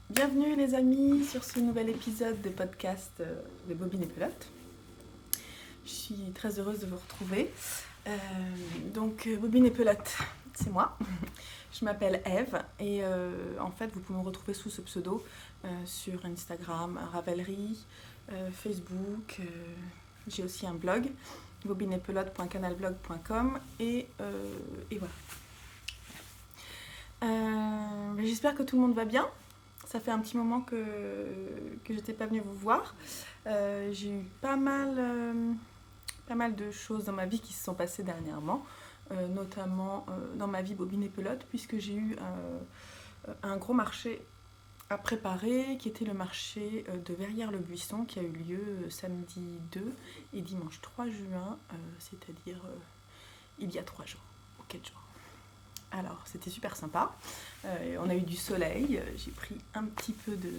Bienvenue les amis sur ce nouvel épisode de podcast de Bobine et Pelote. Je suis très heureuse de vous retrouver. Bobine et Pelote, c'est moi. Je m'appelle Eve et en fait vous pouvez me retrouver sous ce pseudo sur Instagram, Ravelry, Facebook. J'ai aussi un blog, bobineetpelote.canalblog.com et voilà. J'espère que tout le monde va bien. Ça fait un petit moment que j'étais pas venue vous voir. J'ai eu pas mal de choses dans ma vie qui se sont passées dernièrement, notamment dans ma vie Bobine et Pelote, puisque j'ai eu un gros marché à préparer, qui était le marché de Verrières-le-Buisson, qui a eu lieu samedi 2 et dimanche 3 juin, c'est-à-dire il y a 3 jours, ou 4 jours. Alors, c'était super sympa. On a eu du soleil. J'ai pris un petit peu de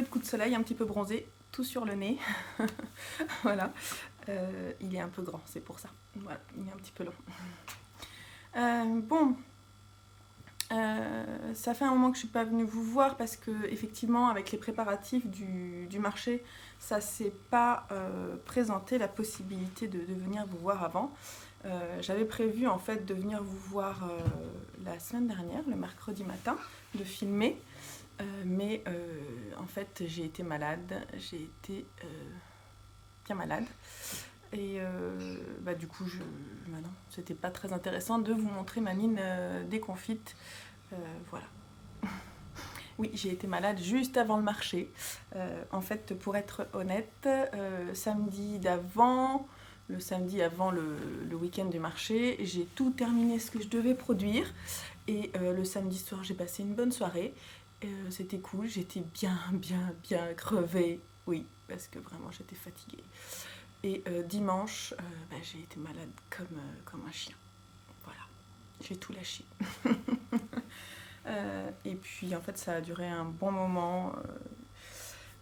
coup de soleil, un petit peu bronzé, tout sur le nez. Voilà. Il est un peu grand, c'est pour ça. Voilà, il est un petit peu long. Ça fait un moment que je ne suis pas venue vous voir parce que, effectivement, avec les préparatifs du marché, ça ne s'est pas présenté la possibilité de venir vous voir avant. J'avais prévu en fait de venir vous voir la semaine dernière, le mercredi matin, de filmer, mais en fait j'ai été malade, bien malade, et du coup non, c'était pas très intéressant de vous montrer ma mine déconfite, voilà. Oui, j'ai été malade juste avant le marché, en fait pour être honnête, le samedi avant le week-end du marché, j'ai tout terminé ce que je devais produire et le samedi soir j'ai passé une bonne soirée, c'était cool, j'étais bien crevée, oui, parce que vraiment j'étais fatiguée. Et dimanche, j'ai été malade comme un chien, voilà, j'ai tout lâché. Et puis en fait ça a duré un bon moment.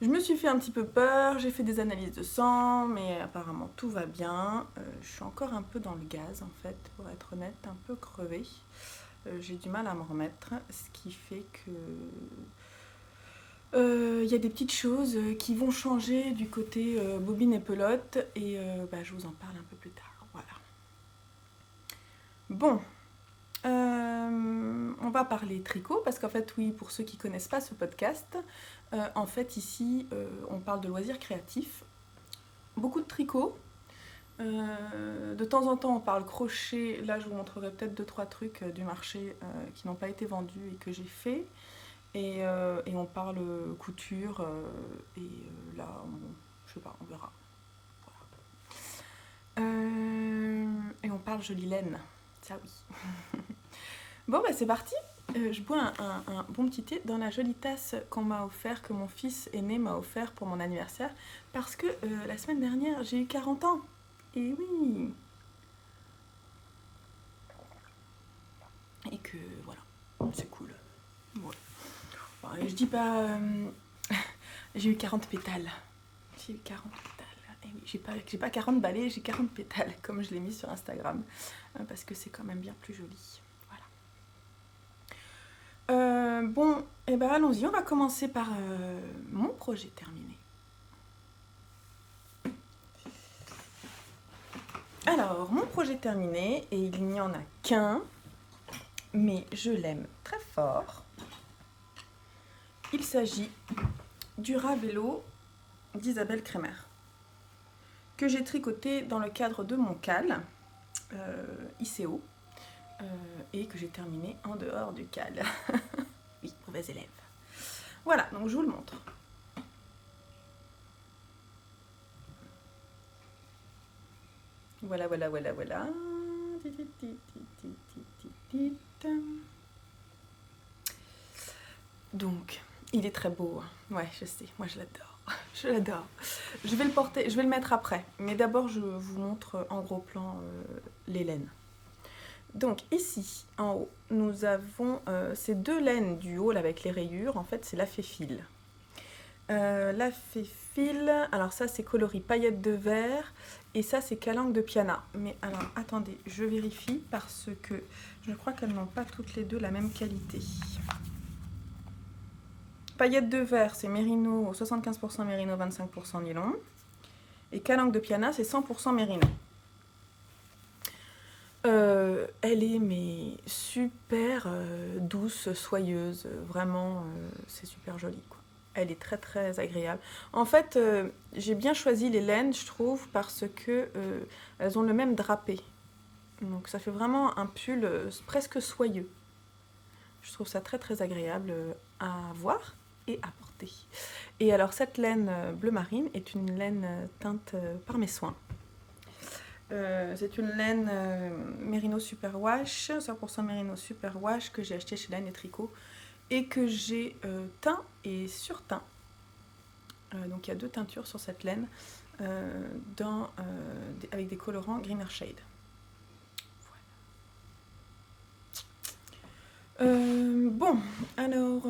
Je me suis fait un petit peu peur, j'ai fait des analyses de sang, mais apparemment tout va bien. Je suis encore un peu dans le gaz en fait, pour être honnête, un peu crevée. J'ai du mal à m'en remettre, ce qui fait que y a des petites choses qui vont changer du côté Bobine et Pelote, et je vous en parle un peu plus tard. Voilà. Bon. On va parler tricot parce qu'en fait, oui, pour ceux qui ne connaissent pas ce podcast, en fait ici on parle de loisirs créatifs, beaucoup de tricot, de temps en temps on parle crochet. Là je vous montrerai peut-être 2-3 trucs du marché qui n'ont pas été vendus et que j'ai fait, et on parle couture, là je sais pas, on verra. Voilà. Et on parle jolie laine, ça oui. Bon c'est parti. Je bois un bon petit thé dans la jolie tasse qu'on m'a offert, que mon fils aîné m'a offert pour mon anniversaire, parce que la semaine dernière j'ai eu 40 ans. Et oui. Et que voilà, c'est cool. Ouais. Bon, je dis pas j'ai eu 40 pétales. J'ai eu 40 pétales. Et oui, j'ai pas 40 balais, j'ai 40 pétales, comme je l'ai mis sur Instagram, parce que c'est quand même bien plus joli. Allons-y, on va commencer par mon projet terminé. Alors, mon projet terminé, et il n'y en a qu'un, mais je l'aime très fort. Il s'agit du Ravello d'Isabelle Kremer, que j'ai tricoté dans le cadre de mon CAL, ICO, et que j'ai terminé en dehors du CAL. Oui, mauvais élève. Voilà, donc je vous le montre. Voilà. Donc, il est très beau. Ouais, je sais, moi je l'adore. Je l'adore. Je vais le porter, je vais le mettre après. Mais d'abord, je vous montre en gros plan les laines. Donc ici, en haut, nous avons ces deux laines du haut avec les rayures. En fait, c'est la Féfile. La Féfile, alors ça c'est coloris paillettes de verre, et ça c'est calanque de piana. Mais alors attendez, je vérifie parce que je crois qu'elles n'ont pas toutes les deux la même qualité. paillettes de verre, c'est mérino, 75% mérino, 25% nylon. Et calanque de piana, c'est 100% mérino. Elle est mais super douce, soyeuse, vraiment, c'est super joli, quoi. Elle est très très agréable. En fait, j'ai bien choisi les laines, je trouve, parce que elles ont le même drapé. Donc ça fait vraiment un pull presque soyeux. Je trouve ça très très agréable à voir et à porter. Et alors cette laine bleu marine est une laine teinte par mes soins. C'est une laine Merino Superwash, 100% Merino Superwash que j'ai acheté chez Laine et Tricot et que j'ai teint et surteint. Donc il y a 2 teintures sur cette laine avec des colorants Greener Shade. Bon, alors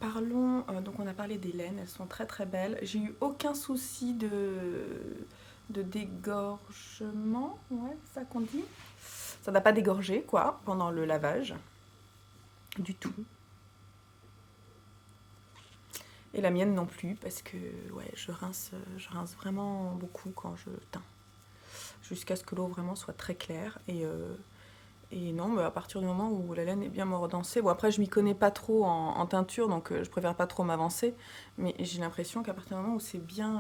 parlons, donc on a parlé des laines, elles sont très très belles. J'ai eu aucun souci de dégorgement, ouais, c'est ça qu'on dit. Ça n'a pas dégorgé, quoi, pendant le lavage, du tout. Et la mienne non plus, parce que ouais, je rince vraiment beaucoup quand je teins, jusqu'à ce que l'eau vraiment soit très claire. Et non, à partir du moment où la laine est bien mordancée, bon après je m'y connais pas trop en teinture, donc je préfère pas trop m'avancer, mais j'ai l'impression qu'à partir du moment où c'est bien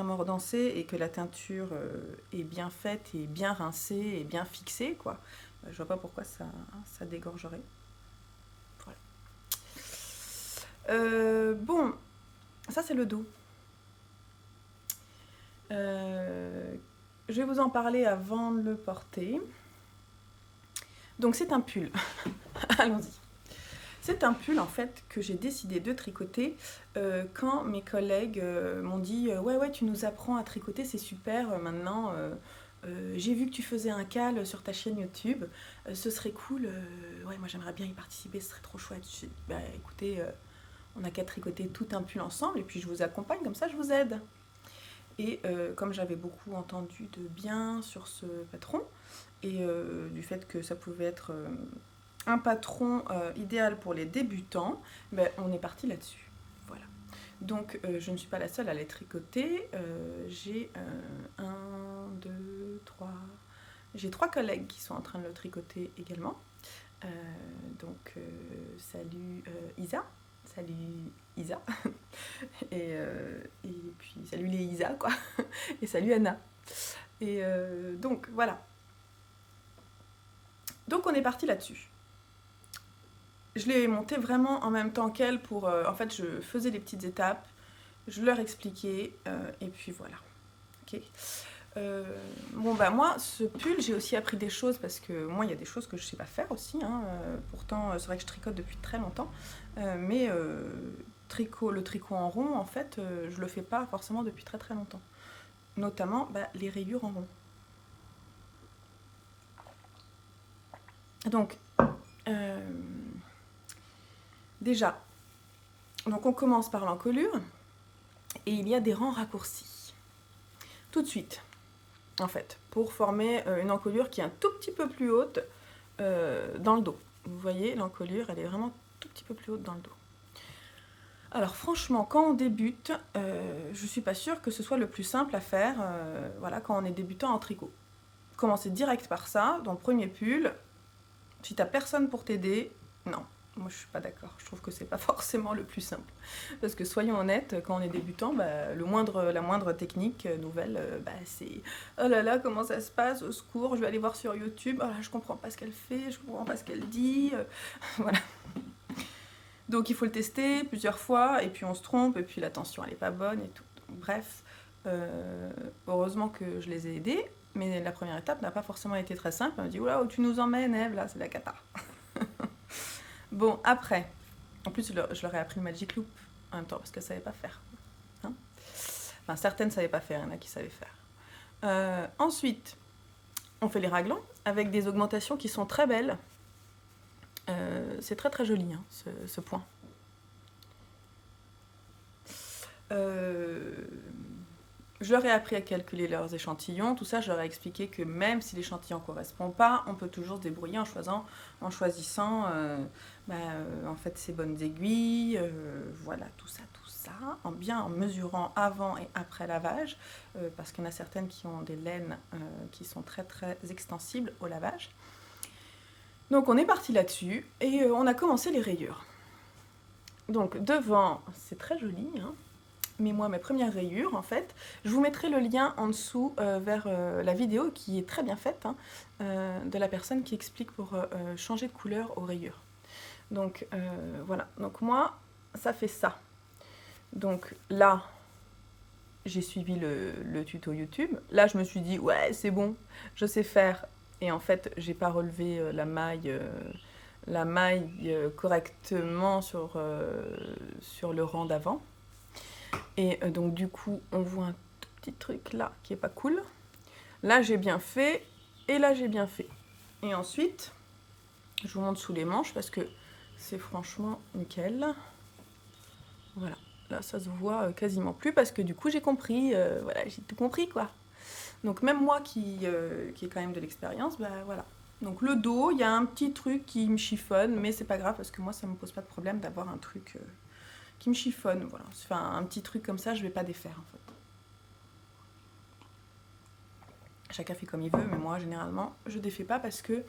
mordancé et que la teinture est bien faite et bien rincée et bien fixée, quoi, je vois pas pourquoi ça dégorgerait. Voilà. Bon, ça c'est le dos. Je vais vous en parler avant de le porter. Donc c'est un pull. Allons-y. C'est un pull en fait que j'ai décidé de tricoter quand mes collègues m'ont dit ouais tu nous apprends à tricoter, c'est super maintenant. J'ai vu que tu faisais un cal sur ta chaîne YouTube, ce serait cool. Ouais, moi j'aimerais bien y participer, ce serait trop chouette. Je dis, bah écoutez, on n'a qu'à tricoter tout un pull ensemble et puis je vous accompagne, comme ça je vous aide. Et comme j'avais beaucoup entendu de bien sur ce patron, et du fait que ça pouvait être un patron idéal pour les débutants, ben, on est parti là-dessus. Voilà. Donc je ne suis pas la seule à les tricoter. J'ai j'ai 3 collègues qui sont en train de le tricoter également. Donc salut Isa. Salut Isa. et puis salut les Isa, quoi. Et salut Anna. Et donc voilà. Donc on est parti là-dessus. Je l'ai monté vraiment en même temps qu'elle pour... en fait, je faisais les petites étapes, je leur expliquais, et puis voilà. Ok. Bon, bah moi, ce pull, j'ai aussi appris des choses, parce que moi, il y a des choses que je sais pas faire aussi. Hein. Pourtant, c'est vrai que je tricote depuis très longtemps. Mais le tricot en rond, en fait, je le fais pas forcément depuis très très longtemps. Notamment les rayures en rond. Donc, déjà, donc on commence par l'encolure et il y a des rangs raccourcis. Tout de suite, en fait, pour former une encolure qui est un tout petit peu plus haute dans le dos. Vous voyez, l'encolure, elle est vraiment tout petit peu plus haute dans le dos. Alors franchement, quand on débute, je suis pas sûre que ce soit le plus simple à faire voilà, quand on est débutant en tricot. Commencez direct par ça, dans le premier pull. Si t'as personne pour t'aider, non. Moi, je suis pas d'accord. Je trouve que c'est pas forcément le plus simple. Parce que soyons honnêtes, quand on est débutant, la moindre technique nouvelle, c'est oh là là, comment ça se passe, au secours, je vais aller voir sur YouTube. Oh là, je comprends pas ce qu'elle fait, je comprends pas ce qu'elle dit. Voilà. Donc, il faut le tester plusieurs fois, et puis on se trompe, et puis la tension, elle est pas bonne, et tout. Donc, bref, heureusement que je les ai aidés, mais la première étape n'a pas forcément été très simple. Elle m'a dit, oula, où tu nous emmènes, Eve, là, c'est la cata. Bon, après, en plus, je leur ai appris le Magic Loop en même temps, parce qu'elles ne savaient pas faire. Hein, enfin, certaines ne savaient pas faire, il y en a qui savaient faire. Ensuite, on fait les raglans, avec des augmentations qui sont très belles. C'est très très joli, hein, ce point. Je leur ai appris à calculer leurs échantillons, tout ça, je leur ai expliqué que même si l'échantillon ne correspond pas, on peut toujours se débrouiller en choisissant en fait ces bonnes aiguilles, voilà, tout ça, en mesurant avant et après lavage, parce qu'il y en a certaines qui ont des laines qui sont très très extensibles au lavage. Donc on est parti là-dessus et on a commencé les rayures. Donc devant, c'est très joli, hein. Mais moi, mes premières rayures, en fait, je vous mettrai le lien en dessous vers la vidéo qui est très bien faite, hein, de la personne qui explique pour changer de couleur aux rayures. Donc voilà, donc moi, ça fait ça. Donc là, j'ai suivi le tuto YouTube. Là, je me suis dit, ouais, c'est bon, je sais faire. Et en fait, j'ai pas relevé la maille correctement sur le rang d'avant. Et donc du coup, on voit un tout petit truc là qui est pas cool. Là, j'ai bien fait et là, j'ai bien fait. Et ensuite, je vous montre sous les manches parce que c'est franchement nickel. Voilà, là, ça se voit quasiment plus parce que du coup, j'ai compris. Voilà, j'ai tout compris quoi. Donc même moi qui ai quand même de l'expérience, bah voilà. Donc le dos, il y a un petit truc qui me chiffonne, mais c'est pas grave parce que moi, ça me pose pas de problème d'avoir un truc qui me chiffonne, voilà. Enfin, un petit truc comme ça, je vais pas défaire en fait. Chacun fait comme il veut, mais moi généralement je défais pas parce que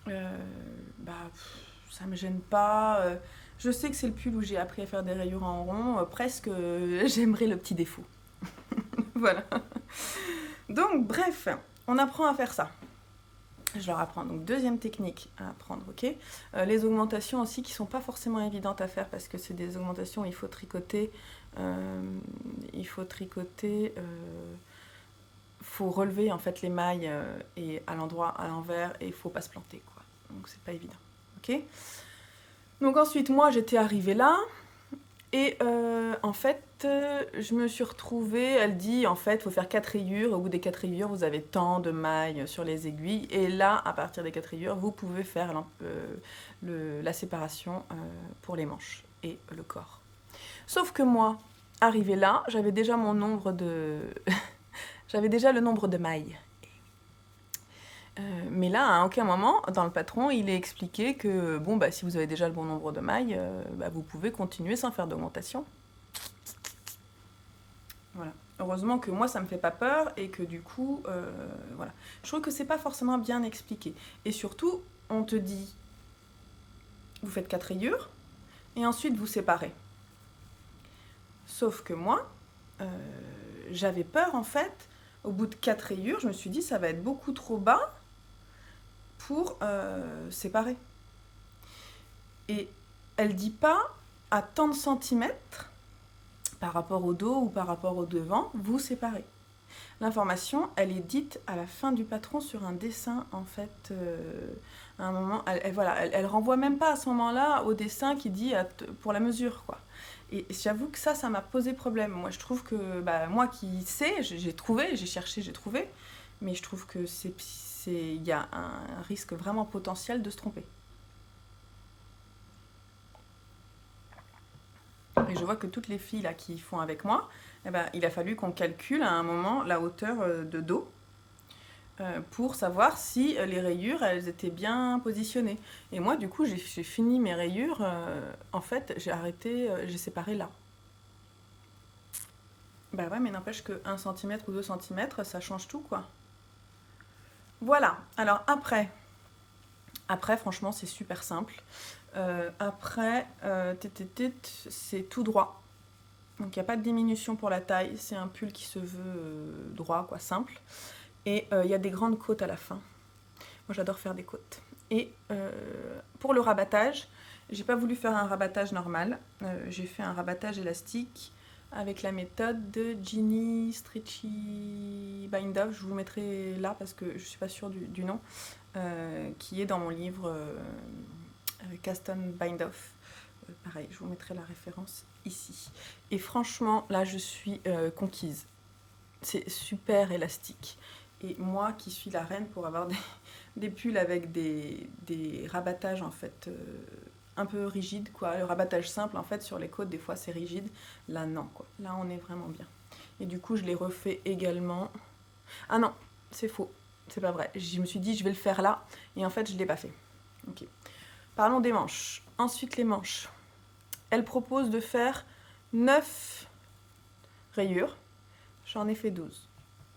ça me gêne pas. Je sais que c'est le pull où j'ai appris à faire des rayures en rond, presque j'aimerais le petit défaut. Voilà. Donc bref, on apprend à faire ça. Je leur apprends. Donc deuxième technique à apprendre, ok. Les augmentations aussi qui sont pas forcément évidentes à faire parce que c'est des augmentations où il faut tricoter, faut relever en fait les mailles et à l'endroit, à l'envers et il faut pas se planter quoi. Donc c'est pas évident, ok. Donc ensuite moi j'étais arrivée là. Et en fait, je me suis retrouvée, elle dit en fait, il faut faire 4 rayures. Au bout des 4 rayures, vous avez tant de mailles sur les aiguilles. Et là, à partir des 4 rayures, vous pouvez faire la séparation pour les manches et le corps. Sauf que moi, arrivée là, j'avais déjà mon nombre de... j'avais déjà le nombre de mailles. Mais là, à aucun moment, dans le patron, il est expliqué que bon, bah, si vous avez déjà le bon nombre de mailles, vous pouvez continuer sans faire d'augmentation. Voilà. Heureusement que moi, ça me fait pas peur et que du coup, voilà. Je trouve que c'est pas forcément bien expliqué. Et surtout, on te dit, vous faites 4 rayures et ensuite vous séparez. Sauf que moi, j'avais peur en fait. Au bout de 4 rayures, je me suis dit, ça va être beaucoup trop bas pour séparer. Et elle dit pas à tant de centimètres par rapport au dos ou par rapport au devant, vous séparez. L'information, elle est dite à la fin du patron sur un dessin en fait. À un moment, elle renvoie même pas à ce moment-là au dessin qui dit pour la mesure quoi. Et j'avoue que ça m'a posé problème. Moi, je trouve que moi qui sais, j'ai trouvé, j'ai cherché, j'ai trouvé, mais je trouve que il y a un risque vraiment potentiel de se tromper. Et je vois que toutes les filles là, qui font avec moi, il a fallu qu'on calcule à un moment la hauteur de dos pour savoir si les rayures elles étaient bien positionnées. Et moi du coup j'ai fini mes rayures, en fait j'ai arrêté, j'ai séparé là. Bah ouais, mais n'empêche que 1 cm ou 2 cm ça change tout quoi. Voilà, alors après franchement c'est super simple. Après, c'est tout droit. Donc il n'y a pas de diminution pour la taille, c'est un pull qui se veut droit, quoi, simple. Et il y a des grandes côtes à la fin. Moi j'adore faire des côtes. Et pour le rabattage, j'ai pas voulu faire un rabattage normal. J'ai fait un rabattage élastique avec la méthode de Ginny Stretchy Bind Off. Je vous mettrai là parce que je suis pas sûre du nom. Qui est dans mon livre Cast On Bind Off. Pareil, je vous mettrai la référence ici. Et franchement, là, je suis conquise. C'est super élastique. Et moi, qui suis la reine pour avoir des pulls avec des rabattages, en fait, un peu rigides, quoi. Le rabattage simple, en fait, sur les côtes, des fois, c'est rigide. Là, non, quoi. Là, on est vraiment bien. Et du coup, je les refais également. Ah non, c'est faux. C'est pas vrai. Je me suis dit, je vais le faire là. Et en fait, je ne l'ai pas fait. Ok. Parlons des manches. Ensuite, les manches. Elle propose de faire 9 rayures. J'en ai fait 12.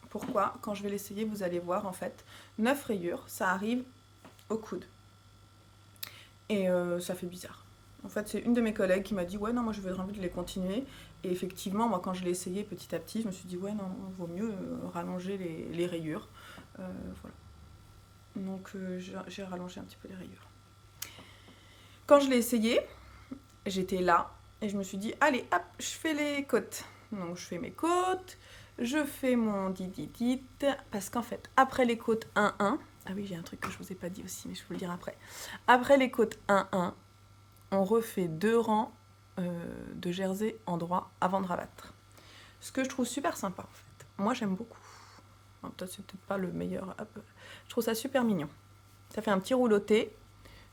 Pourquoi? Quand je vais l'essayer, vous allez voir, en fait, 9 rayures, ça arrive au coude. Et ça fait bizarre. En fait, c'est une de mes collègues qui m'a dit « Ouais, non, moi, je vais envie de les continuer. » Et effectivement, moi, quand je l'ai essayé petit à petit, je me suis dit « Ouais, non, il vaut mieux rallonger les rayures. » Voilà. Donc, j'ai rallongé un petit peu les rayures. Quand je l'ai essayé, j'étais là et je me suis dit « Allez, hop, je fais les côtes. » Donc, je fais mes côtes, je fais mon dit, parce qu'en fait, après les côtes 1-1, ah oui, j'ai un truc que je vous ai pas dit aussi, mais je vais vous le dire après. Après les côtes 1-1, on refait 2 rangs de jersey en droit avant de rabattre. Ce que je trouve super sympa, en fait. Moi, j'aime beaucoup. Peut-être c'est peut-être pas le meilleur. Je trouve ça super mignon. Ça fait un petit rouloté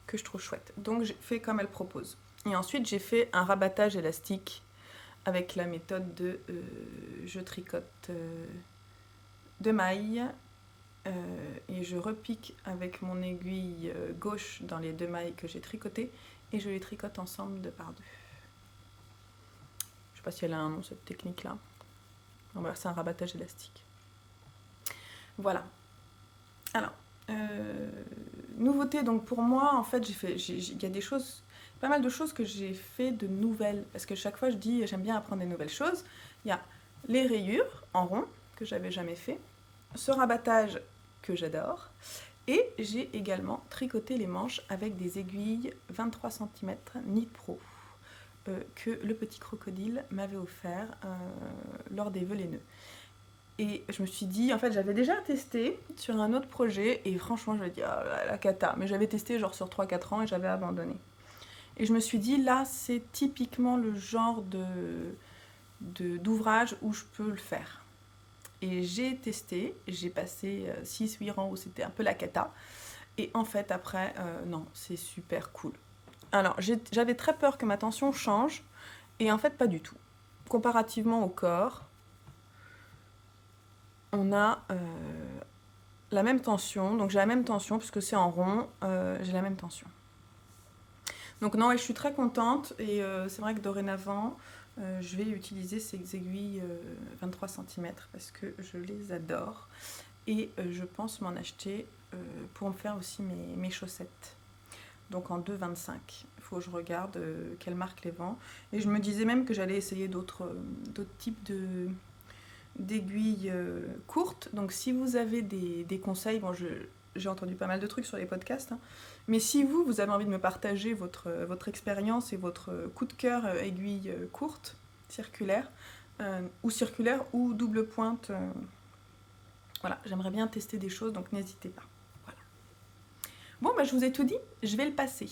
que je trouve chouette. Donc, j'ai fait comme elle propose. Et ensuite, j'ai fait un rabattage élastique avec la méthode de je tricote 2 mailles et je repique avec mon aiguille gauche dans les 2 mailles que j'ai tricotées et je les tricote ensemble 2 par 2. Je sais pas si elle a un nom cette technique là. C'est un rabattage élastique. Voilà. Alors, nouveauté donc pour moi en fait il y a des choses, pas mal de choses que j'ai fait de nouvelles parce que chaque fois je dis j'aime bien apprendre des nouvelles choses. Il y a les rayures en rond que j'avais jamais fait, ce rabattage que j'adore. Et j'ai également tricoté les manches avec des aiguilles 23 cm Knit Pro que le petit crocodile m'avait offert lors des vœux laineux. Et je me suis dit, en fait j'avais déjà testé sur un autre projet et franchement je me dis, oh, la cata. Mais j'avais testé genre sur 3-4 ans et j'avais abandonné. Et je me suis dit, là c'est typiquement le genre d'ouvrage où je peux le faire. Et j'ai testé, j'ai passé 6-8 rangs où c'était un peu la cata. Et en fait, après, non, c'est super cool. Alors, j'avais très peur que ma tension change. Et en fait, pas du tout. Comparativement au corps, on a la même tension. Donc, j'ai la même tension, puisque c'est en rond, j'ai la même tension. Donc, non, et je suis très contente. Et c'est vrai que dorénavant, je vais utiliser ces aiguilles 23 cm parce que je les adore. Et je pense m'en acheter pour me faire aussi mes chaussettes. Donc en 2,25. Il faut que je regarde quelle marque les vend. Et je me disais même que j'allais essayer d'autres types d'aiguilles courtes. Donc si vous avez des conseils, bon j'ai entendu pas mal de trucs sur les podcasts, hein, mais si vous avez envie de me partager votre expérience et votre coup de cœur aiguille courte, circulaire ou double pointe, voilà, j'aimerais bien tester des choses, donc n'hésitez pas. Voilà. Bon, bah, je vous ai tout dit, je vais le passer.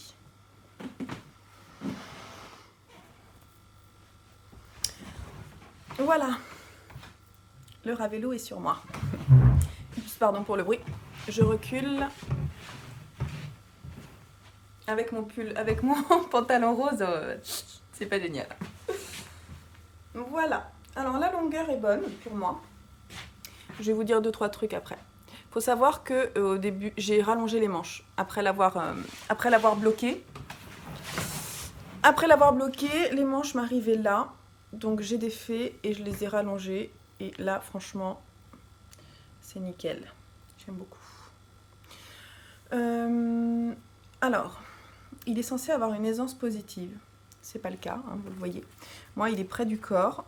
Voilà, le ravello est sur moi. Pardon pour le bruit. Je recule avec mon pull, avec mon pantalon rose. C'est pas génial. Voilà. Alors la longueur est bonne pour moi. Je vais vous dire 2-3 trucs après. Il faut savoir que au début, j'ai rallongé les manches après l'avoir bloqué. Après l'avoir bloqué, les manches m'arrivaient là. Donc j'ai défait et je les ai rallongées. Et là, franchement, c'est nickel. J'aime beaucoup. Alors, il est censé avoir une aisance positive. C'est pas le cas, hein, vous le voyez. Moi, il est près du corps.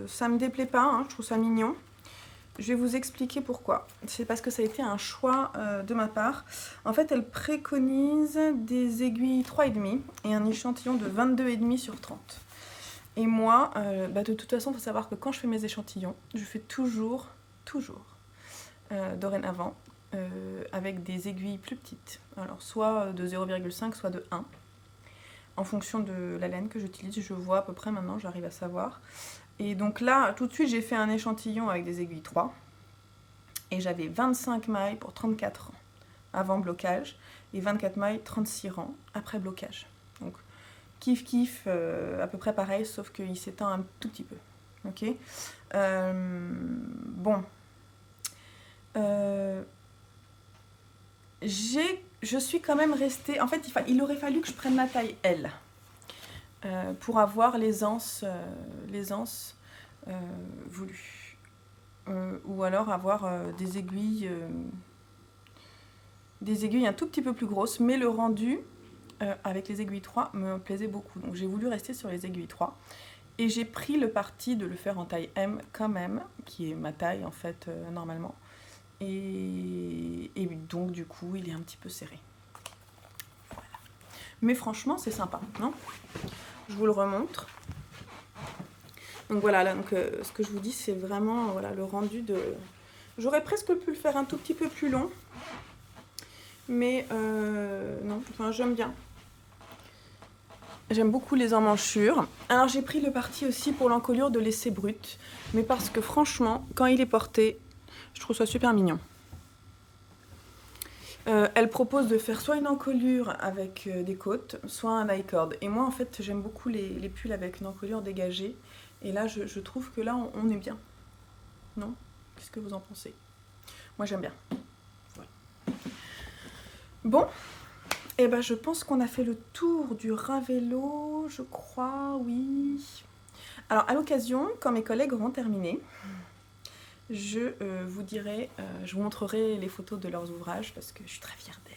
Ça me déplaît pas, hein, je trouve ça mignon. Je vais vous expliquer pourquoi. C'est parce que ça a été un choix de ma part. En fait, elle préconise des aiguilles 3,5 et un échantillon de 22,5 sur 30. Et moi, de toute façon, il faut savoir que quand je fais mes échantillons, je fais toujours, dorénavant, avec des aiguilles plus petites. Alors, soit de 0,5, soit de 1. En fonction de la laine que j'utilise, je vois à peu près maintenant, j'arrive à savoir. Et donc là, tout de suite, j'ai fait un échantillon avec des aiguilles 3. Et j'avais 25 mailles pour 34 rangs avant blocage. Et 24 mailles, 36 rangs après blocage. Donc, kiff, à peu près pareil, sauf qu'il s'étend un tout petit peu. ok. Bon. Je suis quand même restée... En fait, il aurait fallu que je prenne la taille L pour avoir l'aisance voulue. Ou alors avoir des aiguilles un tout petit peu plus grosses, mais le rendu avec les aiguilles 3 me plaisait beaucoup. Donc j'ai voulu rester sur les aiguilles 3. Et j'ai pris le parti de le faire en taille M quand même, qui est ma taille en fait normalement. Et donc du coup il est un petit peu serré. Voilà. Mais franchement c'est sympa, non? Je vous le remontre. Donc voilà, là, donc, ce que je vous dis c'est vraiment voilà, le rendu de... J'aurais presque pu le faire un tout petit peu plus long. Mais non, enfin j'aime bien. J'aime beaucoup les emmanchures. Alors j'ai pris le parti aussi pour l'encolure de laisser brut. Mais parce que franchement, quand il est porté, je trouve ça super mignon. Elle propose de faire soit une encolure avec des côtes, soit un I-cord. Et moi en fait j'aime beaucoup les pulls avec une encolure dégagée. Et là je trouve que là on est bien. Non? Qu'est-ce que vous en pensez? Moi j'aime bien. Voilà. Bon. Et ben je pense qu'on a fait le tour du Ravello, je crois, oui. Alors à l'occasion, quand mes collègues auront terminé, je vous dirai, je vous montrerai les photos de leurs ouvrages parce que je suis très fière d'elles.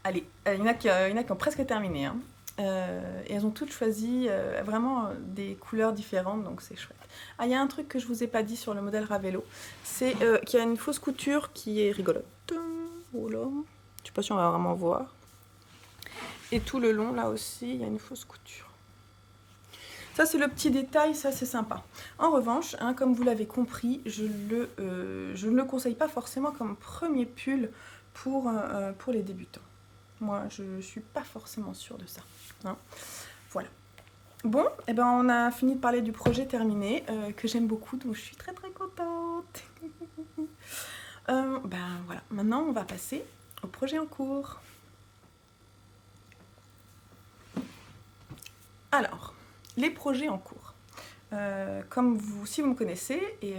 Allez, il y en a qui ont presque terminé. Hein. Et elles ont toutes choisi vraiment des couleurs différentes, donc c'est chouette. Ah, il y a un truc que je vous ai pas dit sur le modèle Ravello, c'est qu'il y a une fausse couture qui est rigolote. Voilà. Je sais pas si on va vraiment voir. Et tout le long, là aussi, il y a une fausse couture. Ça, c'est le petit détail, ça, c'est sympa. En revanche, hein, comme vous l'avez compris, je ne le conseille pas forcément comme premier pull pour les débutants. Moi, je ne suis pas forcément sûre de ça. Hein. Voilà. Bon, eh ben, on a fini de parler du projet terminé, que j'aime beaucoup, donc je suis très très contente. Ben voilà, maintenant, on va passer au projet en cours. Alors, les projets en cours. Comme si vous me connaissez, et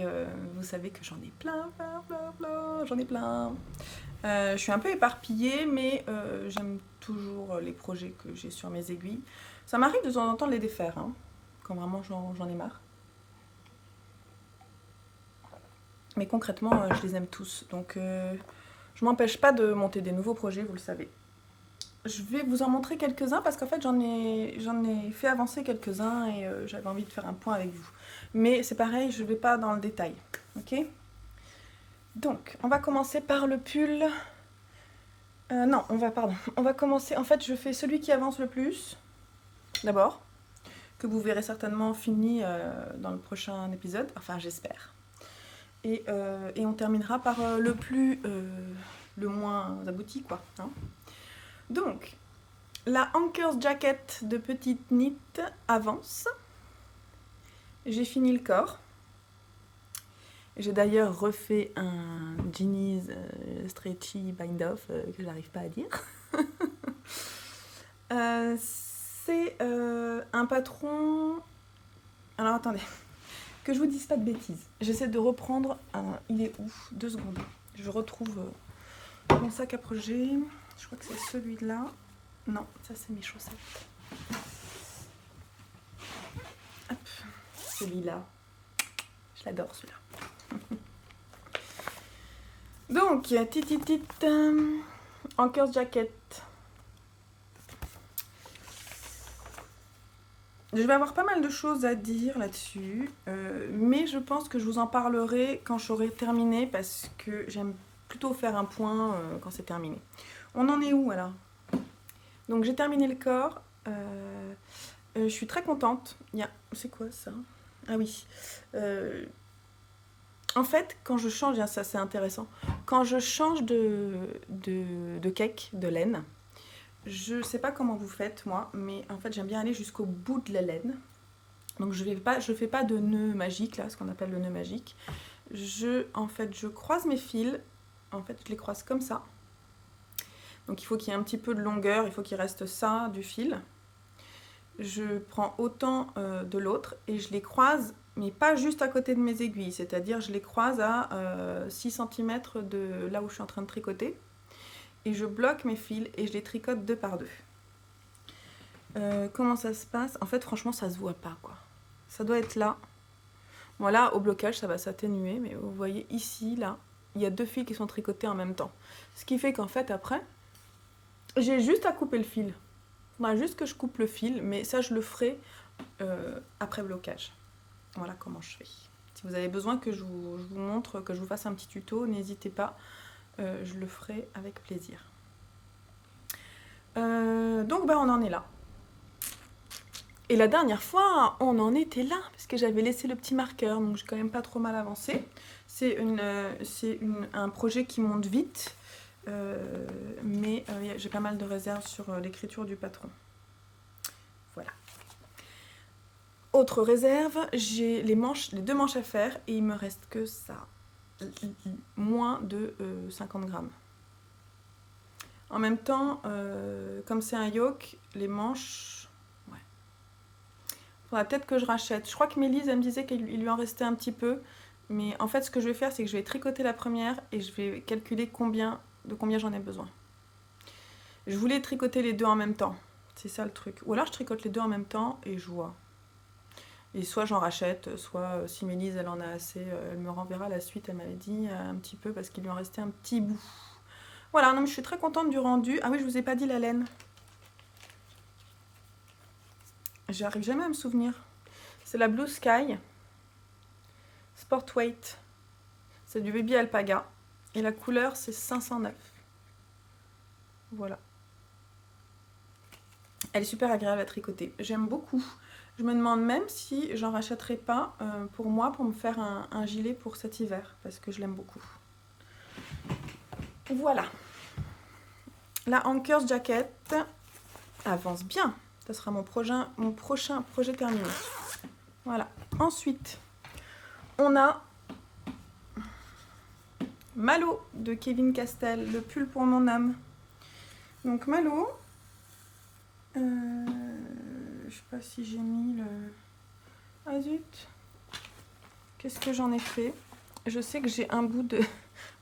vous savez que j'en ai plein, j'en ai plein. Je suis un peu éparpillée, mais j'aime toujours les projets que j'ai sur mes aiguilles. Ça m'arrive de temps en temps de les défaire, hein, quand vraiment j'en ai marre. Mais concrètement, je les aime tous, donc je m'empêche pas de monter des nouveaux projets, vous le savez. Je vais vous en montrer quelques-uns parce qu'en fait j'en ai fait avancer quelques-uns et j'avais envie de faire un point avec vous. Mais c'est pareil, je ne vais pas dans le détail. Ok? Donc, on va commencer par le pull. Non, on va commencer. En fait, je fais celui qui avance le plus, d'abord, que vous verrez certainement fini dans le prochain épisode. Enfin, j'espère. Et on terminera par le moins abouti, quoi. Hein. Donc, la Anchor's Jacket de petite knit avance. J'ai fini le corps. J'ai d'ailleurs refait un jeans stretchy bind-off que j'arrive pas à dire. C'est un patron... Alors attendez, que je vous dise pas de bêtises. J'essaie de reprendre... il est où? 2 secondes. Je retrouve mon sac à projet. Je crois que c'est celui-là. Non, ça c'est mes chaussettes. Hop, celui-là. Je l'adore celui-là. Donc, Anchor's Jacket. Je vais avoir pas mal de choses à dire là-dessus, mais je pense que je vous en parlerai quand j'aurai terminé parce que j'aime plutôt faire un point quand c'est terminé. On en est où alors? Donc j'ai terminé le corps, je suis très contente. C'est quoi ça? Ah oui. En fait, quand je change, ça c'est intéressant, quand je change de cake, de laine, je sais pas comment vous faites moi, mais en fait j'aime bien aller jusqu'au bout de la laine. Donc je fais pas de nœud magique là, ce qu'on appelle le nœud magique. Je croise mes fils, en fait je les croise comme ça. Donc il faut qu'il y ait un petit peu de longueur, il faut qu'il reste ça du fil. je prends autant de l'autre et je les croise, mais pas juste à côté de mes aiguilles, c'est-à-dire je les croise à 6 cm de là où je suis en train de tricoter et je bloque mes fils et je les tricote deux par deux. Comment ça se passe? En fait, franchement, ça se voit pas, quoi. Ça doit être là. Bon, là, au blocage, ça va s'atténuer, mais vous voyez ici, là, il y a deux fils qui sont tricotés en même temps. Ce qui fait qu'en fait, après, j'ai juste à couper le fil. Il faudra juste que je coupe le fil, mais ça, je le ferai après blocage. Voilà comment je fais. Si vous avez besoin que je vous montre, que je vous fasse un petit tuto, n'hésitez pas, je le ferai avec plaisir. Donc, bah, on en est là. Et la dernière fois, on en était là, parce que j'avais laissé le petit marqueur, donc j'ai quand même pas trop mal avancé. C'est un projet qui monte vite, mais j'ai pas mal de réserves sur l'écriture du patron. Voilà. Autre réserve, j'ai les deux manches à faire, et il me reste que ça, moins de 50 grammes. En même temps, comme c'est un yoke, les manches... Faudra peut-être que je rachète. Je crois que Mélise, elle me disait qu'il lui en restait un petit peu. Mais en fait, ce que je vais faire, c'est que je vais tricoter la première et je vais calculer de combien j'en ai besoin. Je voulais tricoter les deux en même temps. C'est ça le truc. Ou alors je tricote les deux en même temps et je vois. Et soit j'en rachète, soit si Mélise, elle en a assez, elle me renverra la suite. Elle m'avait dit un petit peu parce qu'il lui en restait un petit bout. Voilà, non mais je suis très contente du rendu. Ah oui, je vous ai pas dit la laine. J'arrive jamais à me souvenir. C'est la Blue Sky Sport Weight. C'est du baby alpaga. Et la couleur, c'est 509. Voilà. Elle est super agréable à tricoter. J'aime beaucoup. Je me demande même si j'en rachèterai pas pour moi, pour me faire un gilet pour cet hiver. Parce que je l'aime beaucoup. Voilà. La Anchors Jacket avance bien. Ça sera mon prochain projet terminé. Voilà. Ensuite, on a Malo de Kevin Castel, le pull pour mon âme. Donc Malo, je sais pas si j'ai mis le... Ah zut. Qu'est-ce que j'en ai fait? Je sais que j'ai un bout de...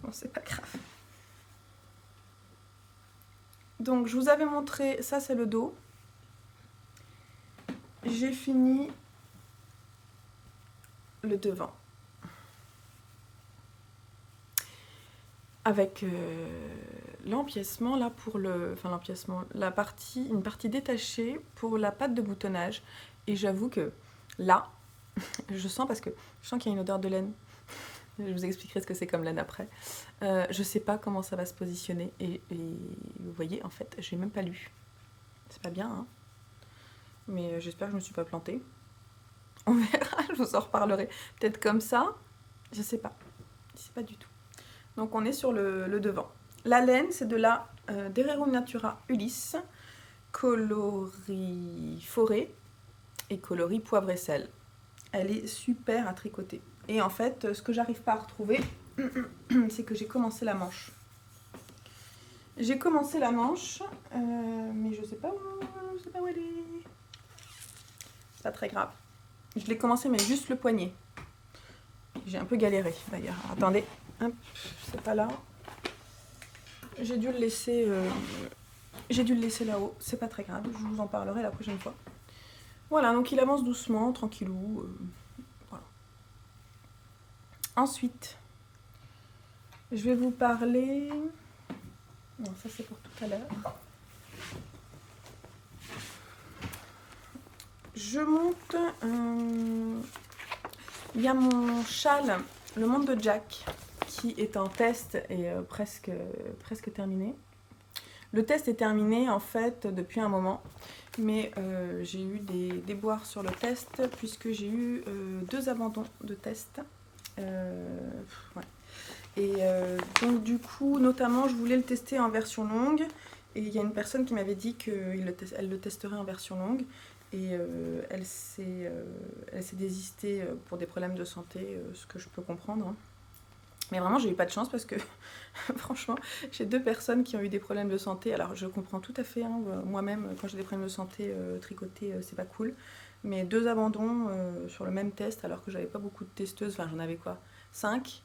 Bon, c'est pas grave. Donc je vous avais montré, ça c'est le dos. J'ai fini le devant. Avec l'empiècement là pour le... Enfin l'empiècement, une partie détachée pour la patte de boutonnage. Et j'avoue que là, je sens parce que je sens qu'il y a une odeur de laine. Je vous expliquerai ce que c'est comme laine après. Je sais pas comment ça va se positionner. Et vous voyez, en fait, j'ai même pas lu. C'est pas bien, hein. Mais j'espère que je me suis pas plantée. On verra, je vous en reparlerai. Peut-être comme ça. Je sais pas. Je sais pas du tout. Donc on est sur le devant. La laine, c'est de la Derero Natura Ulysse, coloris forêt et coloris poivre et sel. Elle est super à tricoter. Et en fait, ce que j'arrive pas à retrouver, c'est que j'ai commencé la manche. J'ai commencé la manche, mais je sais pas où elle est. C'est pas très grave. Je l'ai commencé, mais juste le poignet. J'ai un peu galéré d'ailleurs. Attendez, hop, c'est pas là. J'ai dû le laisser là-haut. C'est pas très grave, je vous en parlerai la prochaine fois. Voilà, donc il avance doucement, tranquillou. Voilà. Ensuite, je vais vous parler... Non, ça c'est pour tout à l'heure. Je monte... Il y a mon châle, le monde de Jack, qui est en test et presque terminé. Le test est terminé en fait depuis un moment, mais j'ai eu des déboires sur le test puisque j'ai eu 2 abandons de test. Ouais. Et donc du coup, notamment, je voulais le tester en version longue et il y a une personne qui m'avait dit qu'elle le testerait en version longue. Et elle s'est désistée pour des problèmes de santé, ce que je peux comprendre. Hein. Mais vraiment, j'ai eu pas de chance parce que, franchement, j'ai 2 personnes qui ont eu des problèmes de santé. Alors, je comprends tout à fait, hein, moi-même, quand j'ai des problèmes de santé, tricoter, c'est pas cool. Mais 2 abandons sur le même test, alors que j'avais pas beaucoup de testeuses, enfin, j'en avais quoi 5.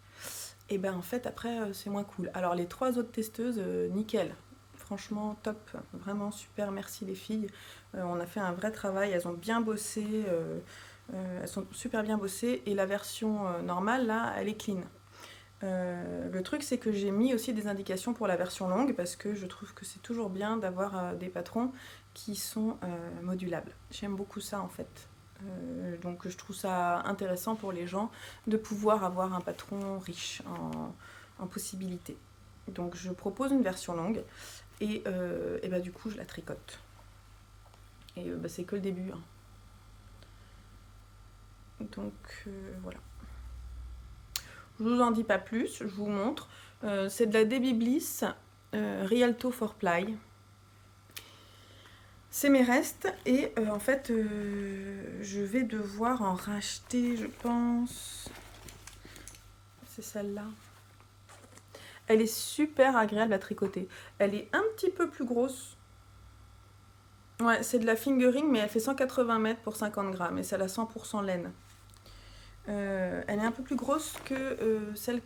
Et ben, en fait, après, c'est moins cool. Alors, les 3 autres testeuses, nickel. Franchement, top. Vraiment super, merci les filles. On a fait un vrai travail, elles ont bien bossé. Elles sont super bien bossées. Et la version normale, là, elle est clean. Le truc, c'est que j'ai mis aussi des indications pour la version longue parce que je trouve que c'est toujours bien d'avoir des patrons qui sont modulables. J'aime beaucoup ça en fait. Donc je trouve ça intéressant pour les gens de pouvoir avoir un patron riche en possibilités. Donc je propose une version longue et bah, du coup je la tricote. Et bah, c'est que le début. Hein. Donc voilà. Je vous en dis pas plus, je vous montre. C'est de la Debbie Bliss Rialto 4ply. C'est mes restes et en fait je vais devoir en racheter, je pense. C'est celle-là. Elle est super agréable à tricoter. Elle est un petit peu plus grosse. Ouais, c'est de la fingering, mais elle fait 180 mètres pour 50 grammes et c'est la 100% laine. Elle est un peu plus grosse que celle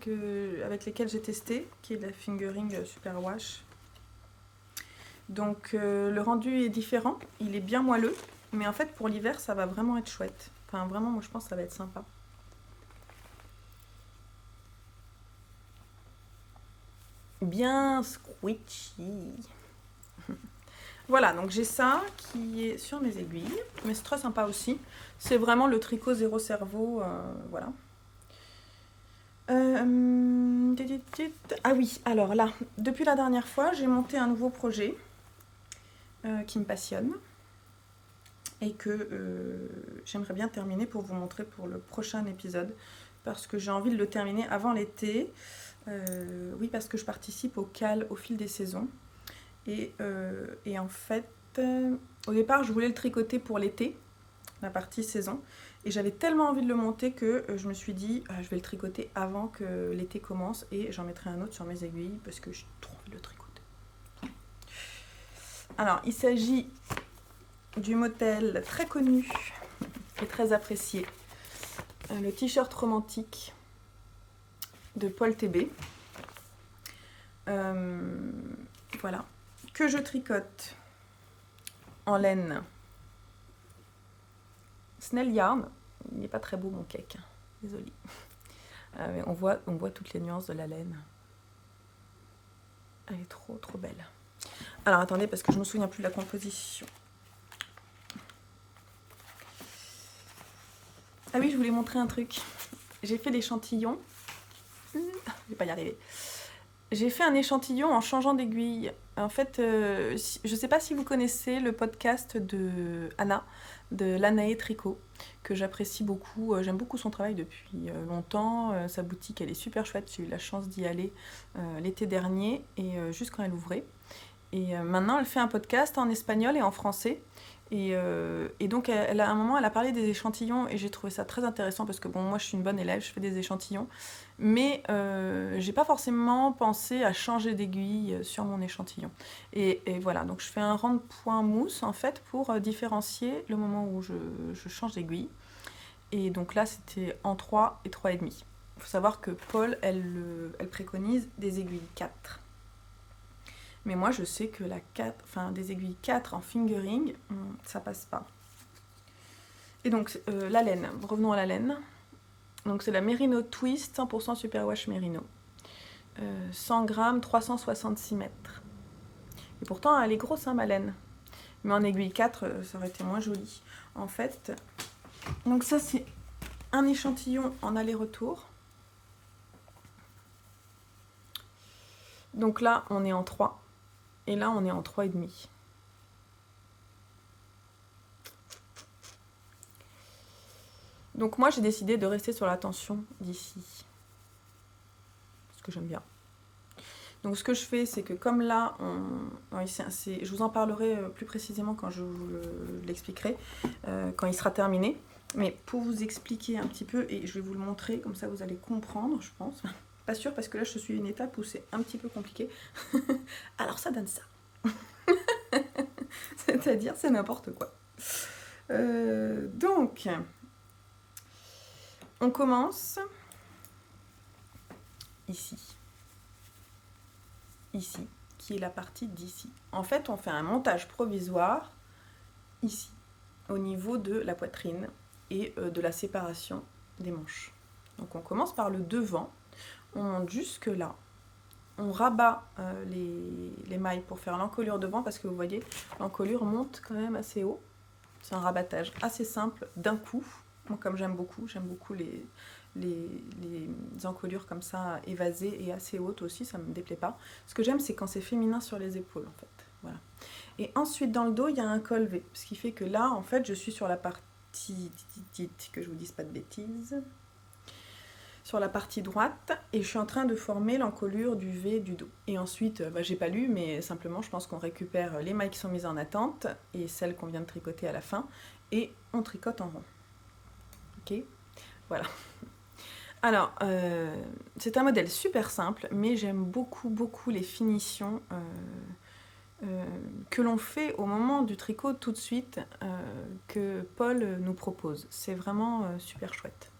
avec lesquelles j'ai testé, qui est de la fingering super wash. Donc le rendu est différent, il est bien moelleux, mais en fait pour l'hiver ça va vraiment être chouette. Enfin vraiment moi je pense que ça va être sympa. Bien squishy. Voilà, donc j'ai ça qui est sur mes aiguilles, mais c'est très sympa aussi. C'est vraiment le tricot zéro cerveau, voilà. Ah oui, alors là, depuis la dernière fois, j'ai monté un nouveau projet qui me passionne et que j'aimerais bien terminer pour vous montrer pour le prochain épisode parce que j'ai envie de le terminer avant l'été. Oui, parce que je participe au CAL au fil des saisons et en fait, au départ, je voulais le tricoter pour l'été, la partie saison, et j'avais tellement envie de le monter que je me suis dit je vais le tricoter avant que l'été commence et j'en mettrai un autre sur mes aiguilles parce que j'ai trop envie de le tricoter. Alors, il s'agit du modèle très connu et très apprécié, le t-shirt romantique de Paul TB. Voilà, que je tricote en laine Snail Yarn. Il n'est pas très beau mon cake, désolée. Mais on voit toutes les nuances de la laine. Elle est trop trop belle. Alors attendez parce que je me souviens plus de la composition. Ah oui, je voulais montrer un truc. J'ai fait l'échantillon. Je vais pas y arriver. J'ai fait un échantillon en changeant d'aiguille. En fait, je ne sais pas si vous connaissez le podcast de Anna, de l'Anaé Tricot, que j'apprécie beaucoup. J'aime beaucoup son travail depuis longtemps. Sa boutique, elle est super chouette. J'ai eu la chance d'y aller l'été dernier, et juste quand elle ouvrait. Et maintenant, elle fait un podcast en espagnol et en français. Et donc, à un moment, elle a parlé des échantillons et j'ai trouvé ça très intéressant parce que, bon, moi, je suis une bonne élève, je fais des échantillons. Mais j'ai pas forcément pensé à changer d'aiguille sur mon échantillon. Et voilà, donc je fais un rang de point mousse, en fait, pour différencier le moment où je change d'aiguille. Et donc là, c'était en 3 et 3,5. Il faut savoir que Paul, elle préconise des aiguilles 4. Mais moi, je sais que des aiguilles 4 en fingering, ça passe pas. Et donc, la laine. Revenons à la laine. Donc, c'est la Merino Twist 100% Superwash Merino. 100 grammes, 366 mètres. Et pourtant, elle est grosse, hein, ma laine. Mais en aiguille 4, ça aurait été moins joli. En fait, donc ça, c'est un échantillon en aller-retour. Donc là, on est en 3. Et là, on est en 3,5. Donc moi, j'ai décidé de rester sur la tension d'ici. Ce que j'aime bien. Donc ce que je fais, c'est que comme là, je vous en parlerai plus précisément quand je vous l'expliquerai, quand il sera terminé. Mais pour vous expliquer un petit peu, et je vais vous le montrer, comme ça vous allez comprendre, je pense. pas sûre parce que là je suis à une étape où c'est un petit peu compliqué. Alors ça donne ça. C'est-à-dire c'est n'importe quoi. Donc, on commence ici. Ici, qui est la partie d'ici. En fait, on fait un montage provisoire ici, au niveau de la poitrine et de la séparation des manches. Donc on commence par le devant, on monte jusque là, on rabat les mailles pour faire l'encolure devant parce que vous voyez, l'encolure monte quand même assez haut. C'est un rabattage assez simple d'un coup. Moi comme j'aime beaucoup les encolures comme ça évasées et assez hautes aussi, ça ne me déplaît pas. Ce que j'aime c'est quand c'est féminin sur les épaules en fait. Voilà. Et ensuite dans le dos il y a un col V, ce qui fait que là en fait je suis sur la partie, que je vous dise pas de bêtises, sur la partie droite et je suis en train de former l'encolure du V du dos. Et ensuite, j'ai pas lu, mais simplement je pense qu'on récupère les mailles qui sont mises en attente et celles qu'on vient de tricoter à la fin et on tricote en rond. Ok, voilà. Alors, c'est un modèle super simple, mais j'aime beaucoup les finitions que l'on fait au moment du tricot tout de suite, que Paul nous propose. C'est vraiment super chouette.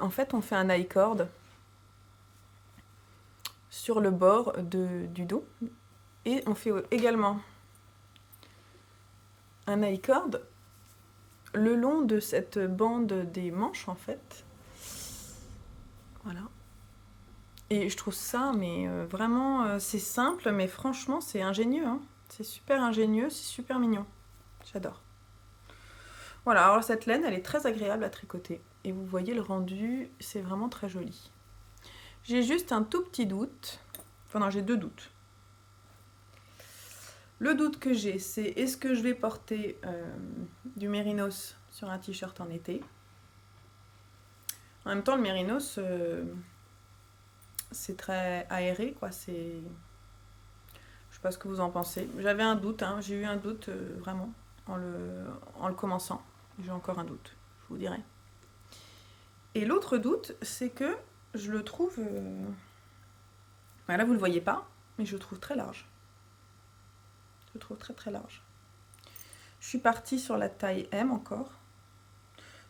En fait, on fait un I-cord sur le bord du dos et on fait également un I-cord le long de cette bande des manches en fait. Voilà. Et je trouve ça, mais vraiment, c'est simple, mais franchement, c'est ingénieux. Hein. C'est super ingénieux, c'est super mignon. J'adore. Voilà, alors cette laine, elle est très agréable à tricoter. Et vous voyez le rendu, c'est vraiment très joli. J'ai juste un tout petit doute. Enfin non, j'ai deux doutes. Le doute que j'ai, c'est est-ce que je vais porter du mérinos sur un t-shirt en été? En même temps, le mérinos, c'est très aéré, quoi. Je sais pas ce que vous en pensez. J'avais un doute, hein. J'ai eu un doute vraiment en le commençant. J'ai encore un doute, je vous dirai. Et l'autre doute, c'est que je le trouve... Là, vous le voyez pas, mais je le trouve très large. Je le trouve très large. Je suis partie sur la taille M encore,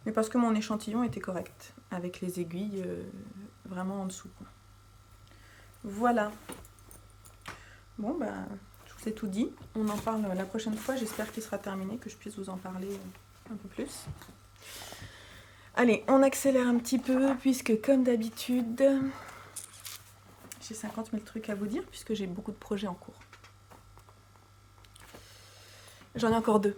mais parce que mon échantillon était correct, avec les aiguilles vraiment en dessous. Quoi. Voilà. Bon, bah, je vous ai tout dit. On en parle la prochaine fois. J'espère qu'il sera terminé, que je puisse vous en parler un peu plus. Allez, on accélère un petit peu, puisque comme d'habitude, j'ai 50 000 trucs à vous dire, puisque j'ai beaucoup de projets en cours. J'en ai encore deux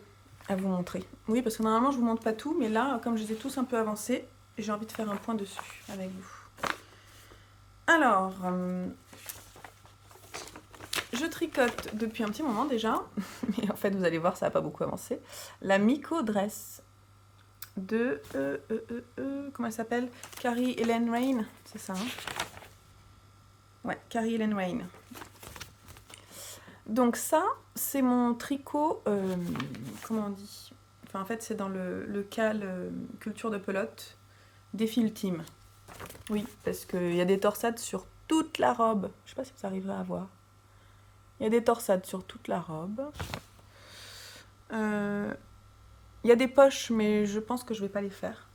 à vous montrer. Oui, parce que normalement, je vous montre pas tout, mais là, comme je les ai tous un peu avancés, j'ai envie de faire un point dessus avec vous. Alors, je tricote depuis un petit moment déjà, mais en fait, vous allez voir, ça n'a pas beaucoup avancé. La Miko Dress de... comment elle s'appelle? Carrie Ellen Rain, c'est ça, hein? Ouais, Carrie Ellen Rain. Donc ça, c'est mon tricot, comment on dit? Enfin, en fait, c'est dans le cal culture de pelote défi ultime. Oui, parce qu'il y a des torsades sur toute la robe. Je sais pas si vous arriverez à voir. Il y a des torsades sur toute la robe. Il y a des poches, mais je pense que je vais pas les faire.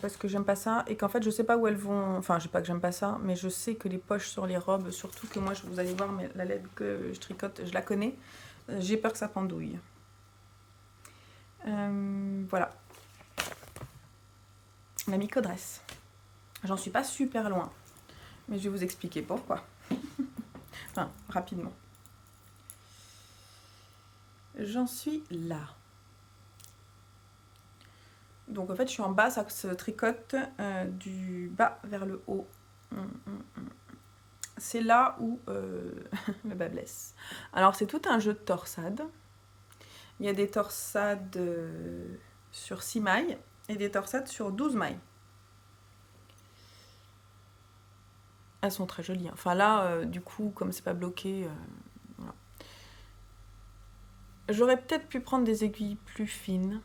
Parce que j'aime pas ça et qu'en fait je sais pas où elles vont, enfin je sais pas que j'aime pas ça, mais je sais que les poches sur les robes, surtout que moi vous allez voir, mais la laine que je tricote, je la connais, j'ai peur que ça pendouille. Voilà. La Miko Dress. J'en suis pas super loin, mais je vais vous expliquer pourquoi. Enfin, rapidement. J'en suis là. Donc en fait je suis en bas, ça se tricote du bas vers le haut. C'est là où le bas blesse. Alors c'est tout un jeu de torsades. Il y a des torsades sur 6 mailles et des torsades sur 12 mailles. Elles sont très jolies. Enfin là, du coup, comme c'est pas bloqué, voilà. J'aurais peut-être pu prendre des aiguilles plus fines,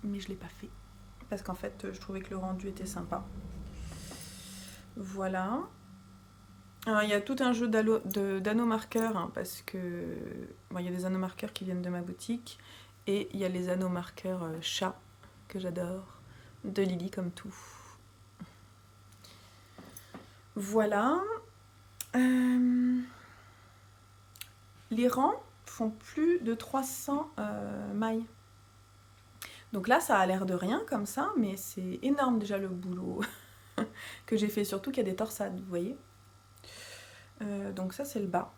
mais je l'ai pas fait. Parce qu'en fait, je trouvais que le rendu était sympa. Voilà. Alors, il y a tout un jeu d'anneaux marqueurs, hein, parce que bon, il y a des anneaux marqueurs qui viennent de ma boutique, et il y a les anneaux marqueurs chat, que j'adore, de Lily comme tout. Voilà. Les rangs font plus de 300 mailles. Donc là, ça a l'air de rien comme ça, mais c'est énorme déjà le boulot que j'ai fait, surtout qu'il y a des torsades, vous voyez. Donc ça, c'est le bas.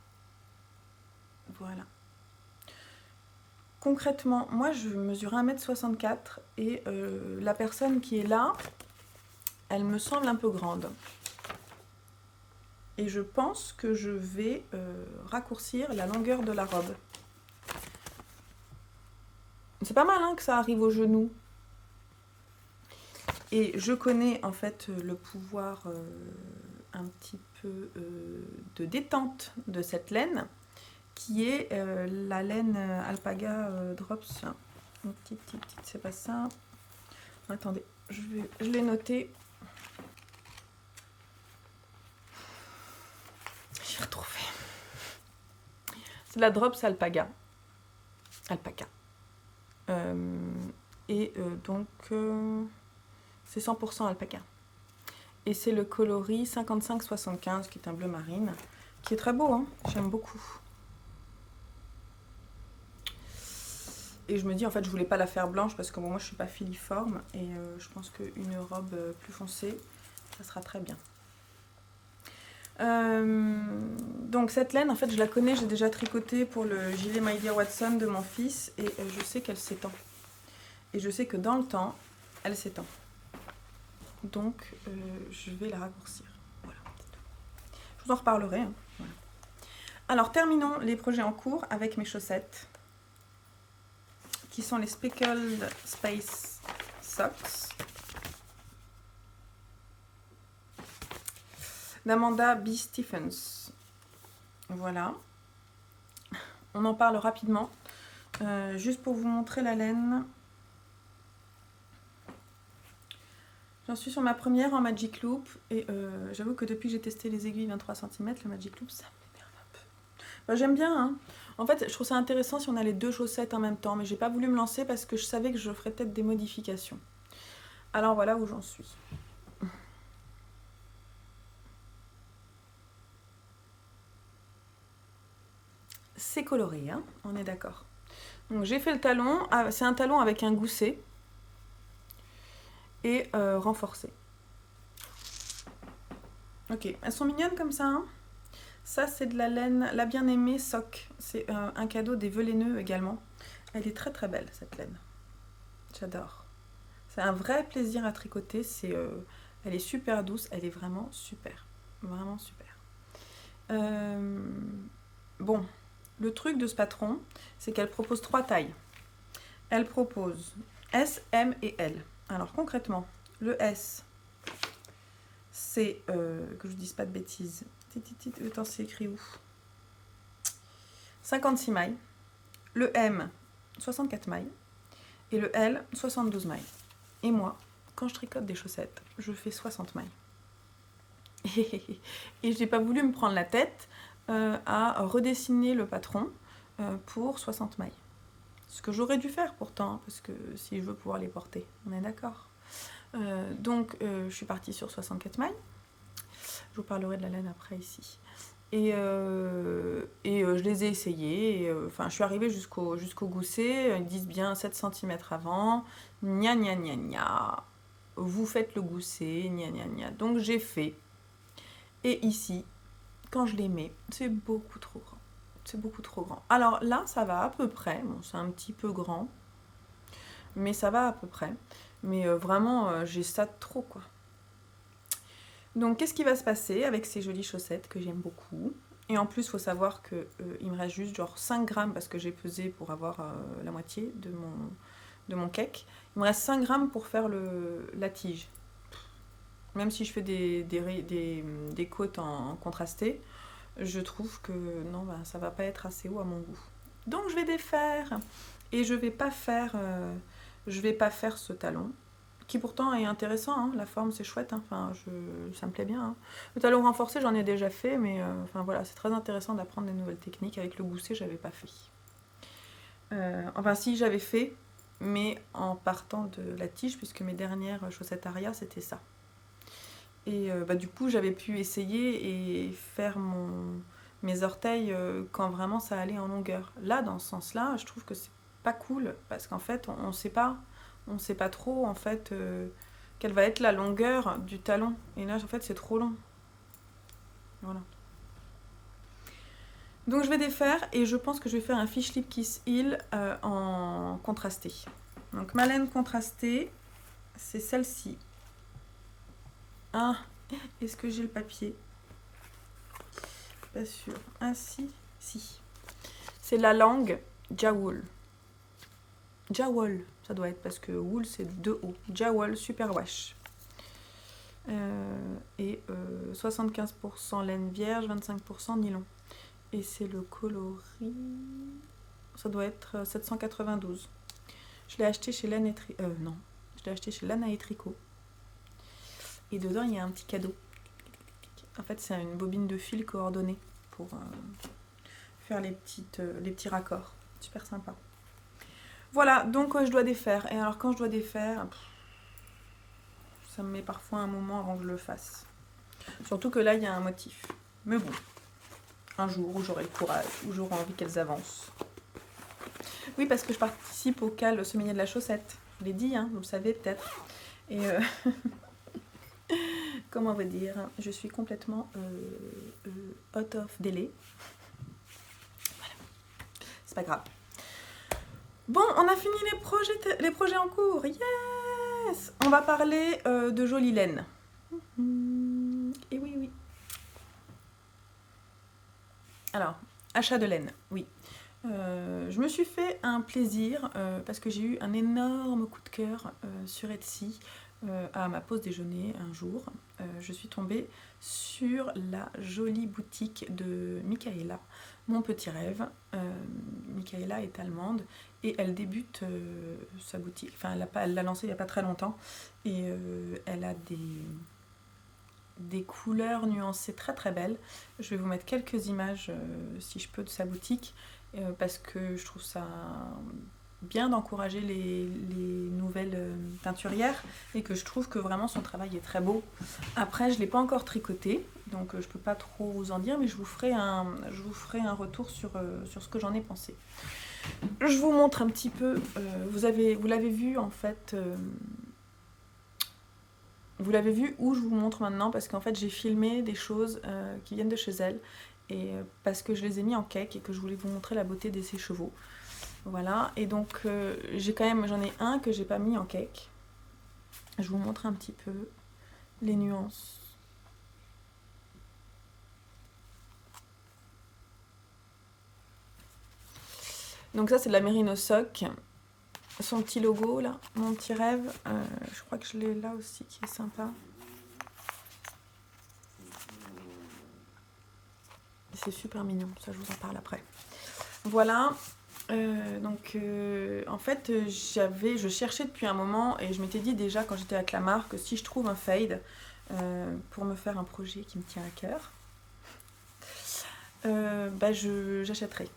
Voilà. Concrètement, moi, je mesure 1m64 et la personne qui est là, elle me semble un peu grande. Et je pense que je vais raccourcir la longueur de la robe. C'est pas mal hein, que ça arrive au genou. Et je connais en fait le pouvoir un petit peu de détente de cette laine, qui est la laine Alpaga Drops. C'est pas ça. Attendez, je l'ai noté. J'ai retrouvé. C'est la Drops Alpaga. Alpaca. Donc, c'est 100% alpaca. Et c'est le coloris 55-75, qui est un bleu marine, qui est très beau, hein, j'aime beaucoup. Et je me dis, en fait, je voulais pas la faire blanche, parce que bon, moi, je suis pas filiforme, et je pense qu'une robe plus foncée, ça sera très bien. Donc cette laine, en fait, je la connais, j'ai déjà tricoté pour le gilet My Dear Watson de mon fils, et je sais qu'elle s'étend. Et je sais que dans le temps, elle s'étend. Donc, je vais la raccourcir. Voilà. Je vous en reparlerai. Hein. Voilà. Alors, terminons les projets en cours avec mes chaussettes, qui sont les Speckled Space Socks d'Amanda B. Stephens. Voilà. On en parle rapidement. Juste pour vous montrer la laine. J'en suis sur ma première en Magic Loop et j'avoue que depuis que j'ai testé les aiguilles 23 cm, le Magic Loop, ça m'énerve un peu. Bah, j'aime bien, hein. En fait, je trouve ça intéressant si on a les deux chaussettes en même temps, mais j'ai pas voulu me lancer parce que je savais que je ferais peut-être des modifications. Alors voilà où j'en suis. C'est coloré, hein, on est d'accord. Donc j'ai fait le talon, c'est un talon avec un gousset et renforcé. Ok, elles sont mignonnes comme ça, hein. Ça, c'est de la laine, la bien-aimée Sock. C'est un cadeau des Velaineux également. Elle est très très belle, cette laine. J'adore. C'est un vrai plaisir à tricoter. Elle est super douce. Elle est vraiment super. Vraiment super. Bon, le truc de ce patron, c'est qu'elle propose 3 tailles. Elle propose S, M et L. Alors concrètement, le S, c'est, que je ne dise pas de bêtises, attends, c'est écrit où? 56 mailles. Le M, 64 mailles. Et le L, 72 mailles. Et moi, quand je tricote des chaussettes, je fais 60 mailles. Et je n'ai pas voulu me prendre la tête à redessiner le patron pour 60 mailles. Ce que j'aurais dû faire pourtant, parce que si je veux pouvoir les porter, on est d'accord. Donc je suis partie sur 64 mailles. Je vous parlerai de la laine après ici. Et je les ai essayées. Enfin, je suis arrivée jusqu'au gousset. Ils disent bien 7 cm avant. Gna gna gna gna. Vous faites le gousset. Gna gna gna. Donc j'ai fait. Et ici, quand je les mets, c'est beaucoup trop grand. C'est beaucoup trop grand. Alors là, ça va à peu près. Bon, c'est un petit peu grand. Mais ça va à peu près. Mais vraiment, j'ai ça de trop, quoi. Donc, qu'est-ce qui va se passer avec ces jolies chaussettes que j'aime beaucoup? Et en plus, il faut savoir qu'il me reste juste genre 5 grammes parce que j'ai pesé pour avoir la moitié de mon cake. Il me reste 5 grammes pour faire la tige. Même si je fais des côtes en contrasté, je trouve que non, bah, ça va pas être assez haut à mon goût. Donc, je vais défaire. Et je vais pas faire ce talon. qui pourtant est intéressant, hein. La forme c'est chouette, hein. Enfin, ça me plaît bien, hein. Le talon renforcé j'en ai déjà fait, mais enfin voilà, c'est très intéressant d'apprendre des nouvelles techniques. Avec le gousset j'avais pas fait. Enfin si, j'avais fait, mais en partant de la tige, puisque mes dernières chaussettes Aria c'était ça. Et du coup j'avais pu essayer et faire mes orteils quand vraiment ça allait en longueur. Là, dans ce sens-là, je trouve que c'est pas cool, parce qu'en fait on sait pas trop en fait quelle va être la longueur du talon. Et là en fait c'est trop long. Voilà. Donc je vais défaire et je pense que je vais faire un Fish Lip Kiss Heel en contrasté. Donc ma laine contrastée, c'est celle-ci. Ah, est-ce que j'ai le papier? Pas sûr. Ah si, si. C'est la langue Jawool. Jawool, ça doit être parce que wool c'est 2 O. Jawool Super Wash. Et 75% laine vierge, 25% nylon. Et c'est le coloris, ça doit être 792. Je l'ai acheté chez Lana et Tricot. Et dedans il y a un petit cadeau. En fait c'est une bobine de fil coordonnée pour faire les petits raccords. Super sympa. Voilà, donc je dois défaire. Et alors quand je dois défaire, ça me met parfois un moment avant que je le fasse. Surtout que là il y a un motif. Mais bon. Un jour où j'aurai le courage, où j'aurai envie qu'elles avancent. Oui, parce que je participe au CAL Semainier de la chaussette. Je l'ai dit, hein, vous le savez peut-être. Et comment vous dire, je suis complètement out of délai. Voilà. C'est pas grave. Bon, on a fini les projets en cours. Yes! On va parler de jolie laine. Et oui, oui. Alors, achat de laine, oui. Je me suis fait un plaisir parce que j'ai eu un énorme coup de cœur sur Etsy à ma pause déjeuner un jour. Je suis tombée sur la jolie boutique de Michaela, mon petit rêve. Michaela est allemande et elle débute sa boutique, enfin elle l'a lancée il n'y a pas très longtemps et elle a des couleurs nuancées très très belles. Je vais vous mettre quelques images si je peux de sa boutique parce que je trouve ça bien d'encourager les nouvelles teinturières et que je trouve que vraiment son travail est très beau. Après je ne l'ai pas encore tricoté donc je ne peux pas trop vous en dire, mais je vous ferai un retour sur ce que j'en ai pensé. Je vous montre un petit peu, vous l'avez vu en fait. Vous l'avez vu où je vous montre maintenant parce qu'en fait j'ai filmé des choses qui viennent de chez elle et parce que je les ai mis en cake et que je voulais vous montrer la beauté de ses chevaux. Voilà, et donc j'en ai un que j'ai pas mis en cake. Je vous montre un petit peu les nuances. Donc ça c'est de la Merino Sock. Son petit logo là, mon petit rêve, je crois que je l'ai là aussi qui est sympa. C'est super mignon, ça je vous en parle après. Voilà, en fait je cherchais depuis un moment et je m'étais dit déjà quand j'étais à Clamart que si je trouve un fade pour me faire un projet qui me tient à cœur, j'achèterai.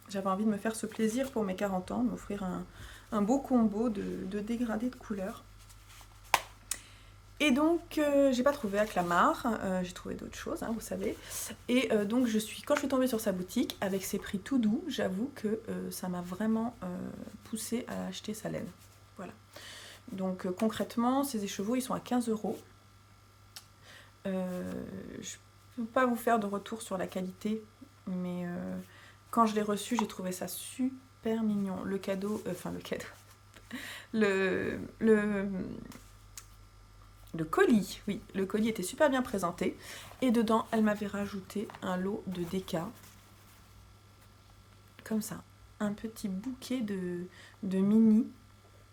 J'avais envie de me faire ce plaisir pour mes 40 ans, de m'offrir un beau combo de dégradés de couleurs. Et donc, j'ai pas trouvé à Clamart, j'ai trouvé d'autres choses, hein, vous savez. Et donc, quand je suis tombée sur sa boutique, avec ses prix tout doux, j'avoue que ça m'a vraiment poussée à acheter sa laine. Voilà. Donc, concrètement, ces écheveaux, ils sont à 15 €. Je peux pas vous faire de retour sur la qualité, mais quand je l'ai reçu, j'ai trouvé ça super mignon. Le cadeau. Le colis, oui, le colis était super bien présenté. Et dedans, elle m'avait rajouté un lot de déca. Comme ça. Un petit bouquet de mini.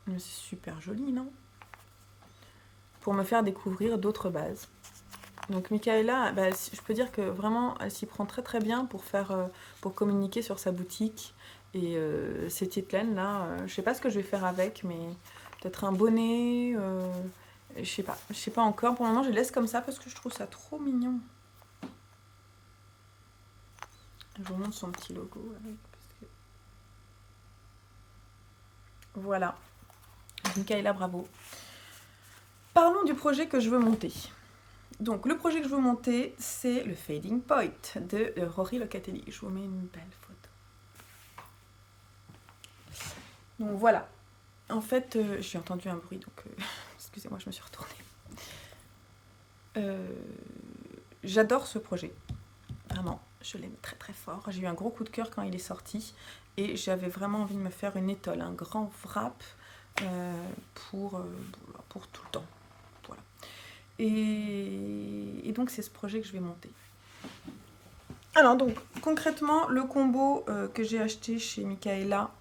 C'est super joli, non? Pour me faire découvrir d'autres bases. Donc Michaela, je peux dire que vraiment, elle s'y prend très très bien pour communiquer sur sa boutique. Et ces petites laines là, je sais pas ce que je vais faire avec, mais peut-être un bonnet, je sais pas encore. Pour le moment, je laisse comme ça parce que je trouve ça trop mignon. Je vous montre son petit logo. Voilà. Michaela, bravo. Parlons du projet que je veux monter. Donc, le projet que je veux monter, c'est le Fading Point de Rory Locatelli. Je vous mets une belle photo. Donc, voilà. En fait, j'ai entendu un bruit, donc excusez-moi, je me suis retournée. J'adore ce projet. Vraiment, je l'aime très très fort. J'ai eu un gros coup de cœur quand il est sorti et j'avais vraiment envie de me faire une étole, un grand wrap pour tout le temps. Voilà. Et donc c'est ce projet que je vais monter. Alors donc concrètement, le combo que j'ai acheté chez Michaela,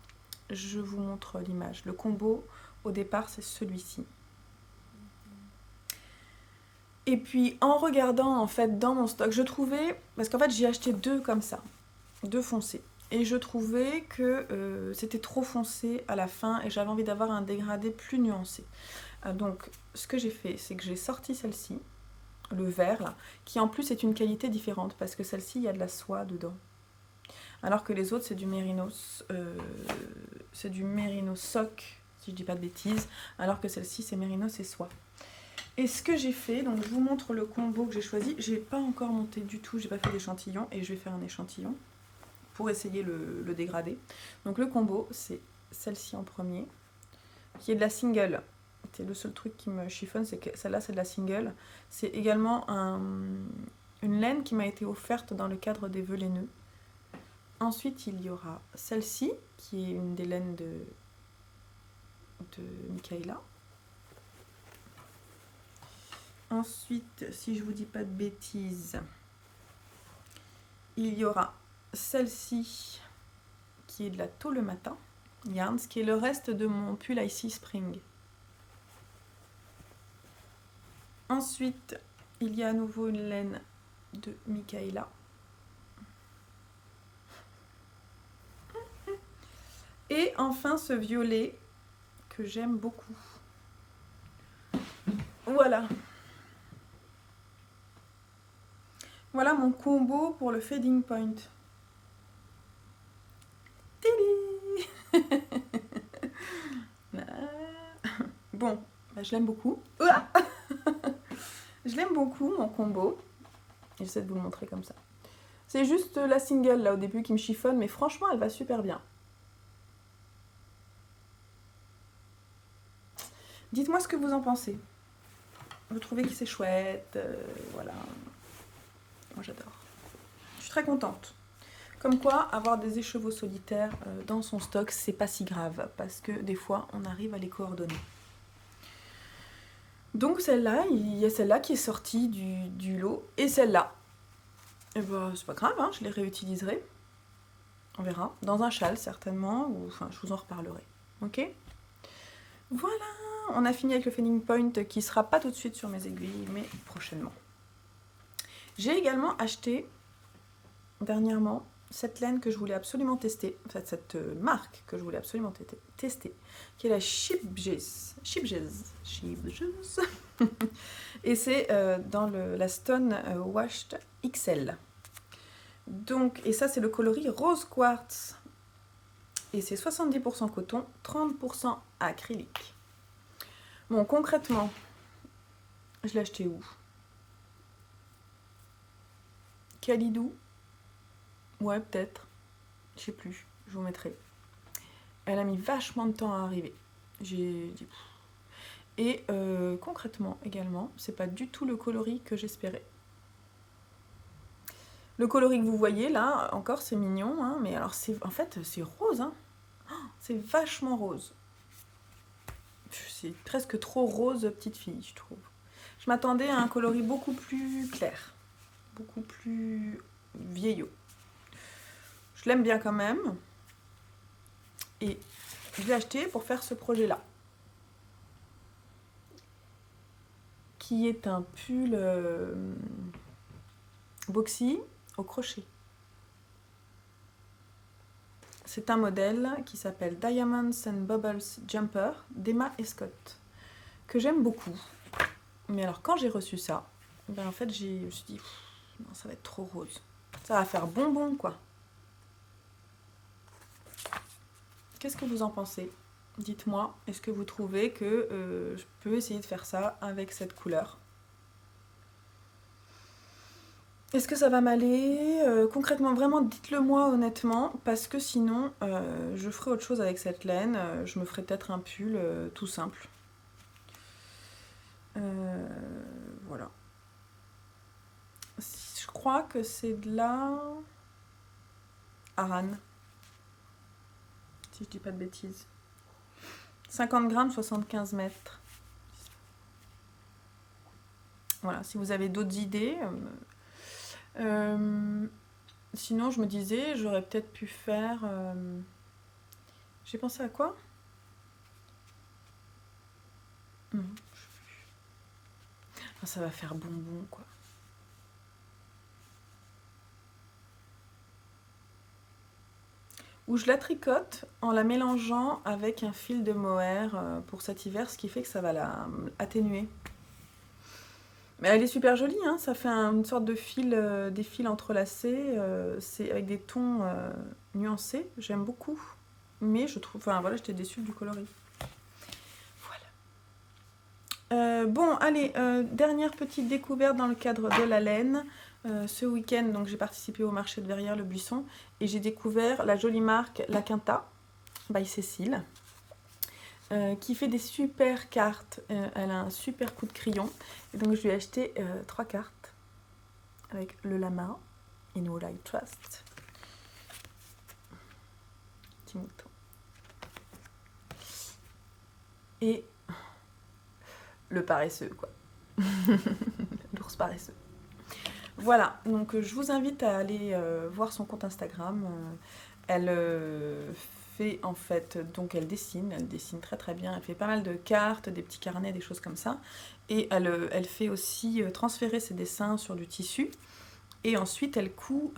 je vous montre l'image. Le combo au départ c'est celui-ci. Et puis en regardant en fait dans mon stock, je trouvais, parce qu'en fait j'ai acheté deux comme ça, deux foncés. Et je trouvais que c'était trop foncé à la fin et j'avais envie d'avoir un dégradé plus nuancé. Donc ce que j'ai fait, c'est que j'ai sorti celle-ci, le vert là, qui en plus est une qualité différente parce que celle-ci il y a de la soie dedans. Alors que les autres c'est du mérinos, soc, si je dis pas de bêtises, alors que celle-ci c'est mérinos et soie. Et ce que j'ai fait, donc je vous montre le combo que j'ai choisi. J'ai pas encore monté du tout, j'ai pas fait d'échantillon et je vais faire un échantillon pour essayer le dégradé. Donc le combo, c'est celle-ci en premier, qui est de la single. C'est le seul truc qui me chiffonne, c'est que celle-là c'est de la single. C'est également une laine qui m'a été offerte dans le cadre des vœux laineux. Ensuite, il y aura celle-ci, qui est une des laines de Michaela. Ensuite, si je vous dis pas de bêtises, il y aura celle-ci qui est de la tôle le matin, Yarns, qui est le reste de mon pull Icy Spring. Ensuite, il y a à nouveau une laine de Michaela. Et enfin ce violet que j'aime beaucoup. Voilà. Voilà mon combo pour le Fading Point. Bon, bah je l'aime beaucoup. Je l'aime beaucoup mon combo. J'essaie de vous le montrer comme ça. C'est juste la single là au début qui me chiffonne, mais franchement elle va super bien. Dites-moi ce que vous en pensez. Vous trouvez que c'est chouette, voilà. Moi j'adore. Je suis très contente. Comme quoi, avoir des écheveaux solitaires dans son stock, c'est pas si grave, parce que des fois, on arrive à les coordonner. Donc celle-là, il y a celle-là qui est sortie du lot, et celle-là. Et ben, c'est pas grave, hein, je les réutiliserai. On verra. Dans un châle, certainement, ou enfin, je vous en reparlerai. Ok ? Voilà, on a fini avec le Fading Point, qui sera pas tout de suite sur mes aiguilles, mais prochainement. J'ai également acheté, dernièrement, cette laine que je voulais absolument tester, en fait cette marque que je voulais absolument tester, qui est la Shibges. Et c'est dans la Stone Washed XL. Donc, et ça c'est le coloris rose quartz. Et c'est 70% coton, 30% acrylique. Bon, concrètement, je l'ai acheté où? Calidou. Ouais, peut-être. Je sais plus. Je vous mettrai. Elle a mis vachement de temps à arriver. J'ai dit... Et concrètement, également, c'est pas du tout le coloris que j'espérais. Le coloris que vous voyez, là, encore, c'est mignon, hein, mais alors, en fait, c'est rose, hein. C'est vachement rose. C'est presque trop rose petite fille, je trouve. Je m'attendais à un coloris beaucoup plus clair. Beaucoup plus vieillot. Je l'aime bien quand même. Et je l'ai acheté pour faire ce projet-là. Qui est un pull boxy au crochet. c'est un modèle qui s'appelle Diamonds and Bubbles Jumper d'Emma et Scott, que j'aime beaucoup. Mais alors quand j'ai reçu ça, ben en fait je me suis dit, non, ça va être trop rose. Ça va faire bonbon quoi. Qu'est-ce que vous en pensez? Dites-moi, est-ce que vous trouvez que je peux essayer de faire ça avec cette couleur? Est-ce que ça va m'aller? Concrètement, vraiment, dites-le moi honnêtement, parce que sinon, je ferai autre chose avec cette laine. Je me ferai peut-être un pull tout simple. Voilà. Je crois que c'est de la Aran, si je dis pas de bêtises. 50 grammes, 75 mètres. Voilà, si vous avez d'autres idées. Sinon, je me disais, j'aurais peut-être pu faire... J'ai pensé à quoi? Non, je sais plus. Ah, ça va faire bonbon, quoi. Ou je la tricote en la mélangeant avec un fil de mohair pour cet hiver, ce qui fait que ça va la atténuer. Mais elle est super jolie, hein, ça fait une sorte de fil, des fils entrelacés, c'est avec des tons nuancés, j'aime beaucoup. Mais je trouve, enfin voilà, j'étais déçue du coloris. Voilà. Bon, allez, dernière petite découverte dans le cadre de la laine. Ce week-end, donc j'ai participé au marché de Verrières-le-Buisson et j'ai découvert la jolie marque La Quinta by Cécile. Qui fait des super cartes. Elle a un super coup de crayon. Et donc je lui ai acheté 3 cartes avec le lama, In All I Trust. Petit mouton. Et le paresseux, quoi. L'ours paresseux. Voilà, donc je vous invite à aller voir son compte Instagram. Elle fait en fait, donc elle dessine très très bien, elle fait pas mal de cartes, des petits carnets, des choses comme ça. Et elle fait aussi transférer ses dessins sur du tissu. Et ensuite elle coud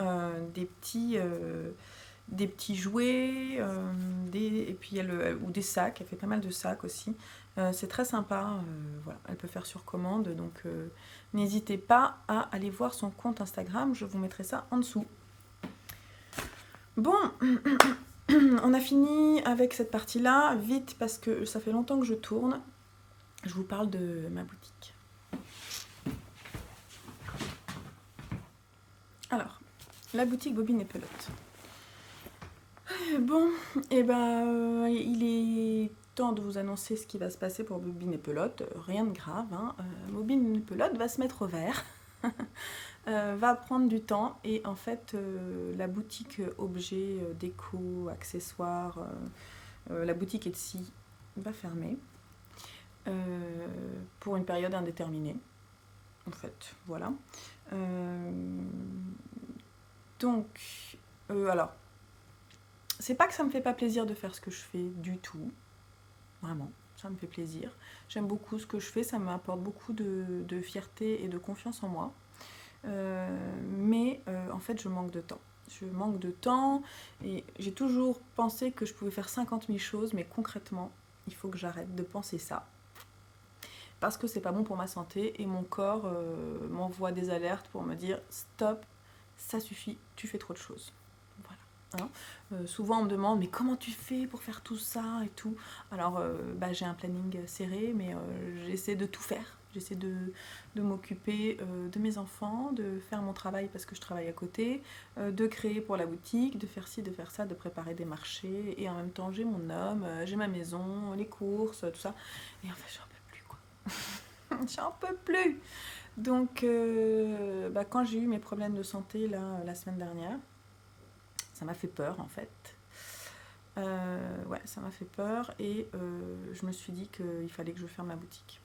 des petits jouets, et puis ou des sacs, elle fait pas mal de sacs aussi. C'est très sympa, voilà. Elle peut faire sur commande, donc n'hésitez pas à aller voir son compte Instagram, je vous mettrai ça en dessous. Bon, on a fini avec cette partie-là, vite parce que ça fait longtemps que je tourne. Je vous parle de ma boutique. Alors, la boutique Bobine et Pelote. Bon, et ben, il est temps de vous annoncer ce qui va se passer pour Bobine et Pelote. Rien de grave, hein. Bobine et Pelote va se mettre au vert. Va prendre du temps et en fait la boutique objets, déco, accessoires, la boutique Etsy va fermer pour une période indéterminée en fait, voilà. Donc alors c'est pas que ça me fait pas plaisir de faire ce que je fais du tout, vraiment, ça me fait plaisir, j'aime beaucoup ce que je fais, ça m'apporte beaucoup de fierté et de confiance en moi. Mais en fait je manque de temps. Je manque de temps et j'ai toujours pensé que je pouvais faire 50 000 choses, mais concrètement, il faut que j'arrête de penser ça. Parce que c'est pas bon pour ma santé et mon corps m'envoie des alertes pour me dire stop, ça suffit, tu fais trop de choses. Voilà. Hein, souvent on me demande mais comment tu fais pour faire tout ça et tout. Alors j'ai un planning serré, mais j'essaie de tout faire. J'essaie de m'occuper de mes enfants, de faire mon travail parce que je travaille à côté, de créer pour la boutique, de faire ci, de faire ça, de préparer des marchés. Et en même temps, j'ai mon homme, j'ai ma maison, les courses, tout ça. Et en fait, j'en peux plus, quoi. J'en peux plus. Donc, quand j'ai eu mes problèmes de santé là, la semaine dernière, ça m'a fait peur, en fait. Ouais, ça m'a fait peur et je me suis dit qu'il fallait que je ferme la boutique.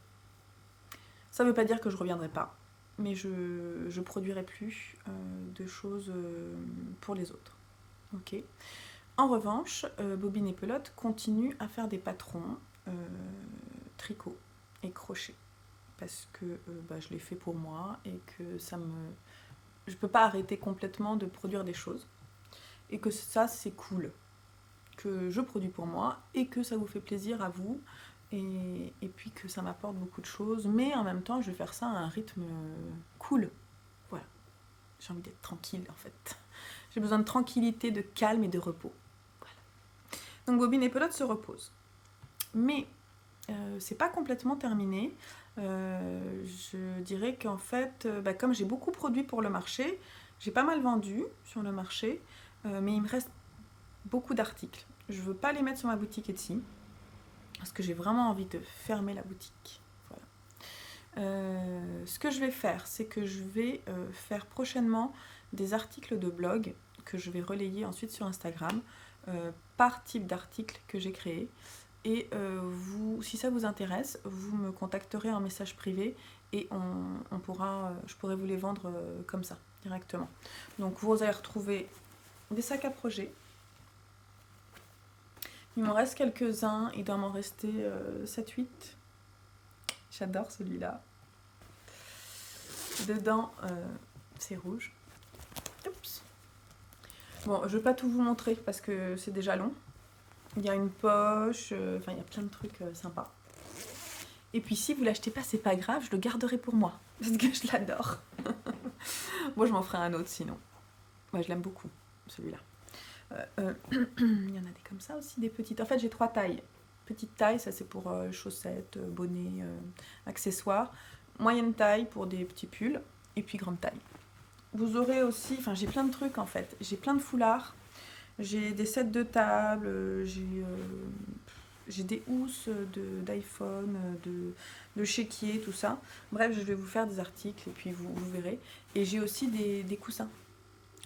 Ça ne veut pas dire que je ne reviendrai pas, mais je ne produirai plus de choses pour les autres. Ok. En revanche, Bobine et Pelote continue à faire des patrons tricot et crochet parce que je l'ai fait pour moi et que je ne peux pas arrêter complètement de produire des choses et que ça c'est cool. que je produis pour moi et que ça vous fait plaisir à vous et puis que ça m'apporte beaucoup de choses, mais en même temps je vais faire ça à un rythme cool. Voilà, j'ai envie d'être tranquille en fait. J'ai besoin de tranquillité, de calme et de repos. Voilà. Donc Bobine et Pelote se reposent. Mais c'est pas complètement terminé. Je dirais qu'en fait, comme j'ai beaucoup produit pour le marché, j'ai pas mal vendu sur le marché, mais il me reste beaucoup d'articles. Je veux pas les mettre sur ma boutique Etsy, parce que j'ai vraiment envie de fermer la boutique. Voilà. Ce que je vais faire, c'est que je vais faire prochainement des articles de blog que je vais relayer ensuite sur Instagram par type d'article que j'ai créé. Et vous, si ça vous intéresse, vous me contacterez en message privé et je pourrai vous les vendre comme ça, directement. Donc vous allez retrouver des sacs à projet. Il m'en reste quelques-uns, il doit m'en rester 7-8. J'adore celui-là. Dedans, c'est rouge. Oups. Bon, je ne vais pas tout vous montrer parce que c'est déjà long. Il y a une poche, il y a plein de trucs sympas. Et puis si vous l'achetez pas, c'est pas grave, je le garderai pour moi. Parce que je l'adore. Moi, je m'en ferai un autre sinon. Moi, je l'aime beaucoup, celui-là. Il y en a des comme ça aussi, des petites. En fait, j'ai 3 tailles. Petite taille, ça c'est pour chaussettes, bonnets, accessoires. Moyenne taille pour des petits pulls. Et puis grande taille. Vous aurez aussi, j'ai plein de trucs en fait. J'ai plein de foulards. J'ai des sets de table, j'ai des housses d'iPhone, de chéquier, tout ça. Bref, je vais vous faire des articles et puis vous verrez. Et j'ai aussi des coussins.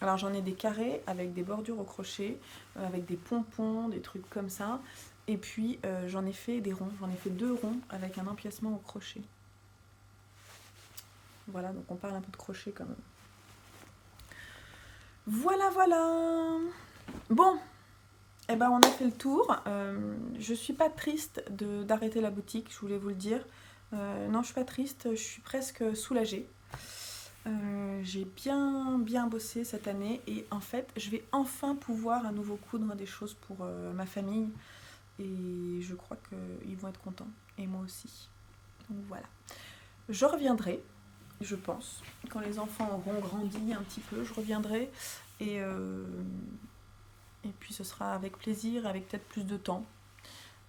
Alors j'en ai des carrés avec des bordures au crochet, avec des pompons, des trucs comme ça. Et puis j'en ai fait des ronds, j'en ai fait 2 ronds avec un empiècement au crochet. Voilà, donc on parle un peu de crochet quand même. Voilà, voilà. Bon, on a fait le tour. Je suis pas triste d'arrêter la boutique, je voulais vous le dire. Non, je suis pas triste, je suis presque soulagée. J'ai bien bossé cette année et en fait, je vais enfin pouvoir à nouveau coudre des choses pour ma famille et je crois qu'ils vont être contents et moi aussi. Donc voilà. Je reviendrai, je pense, quand les enfants auront grandi un petit peu, je reviendrai et puis ce sera avec plaisir, avec peut-être plus de temps,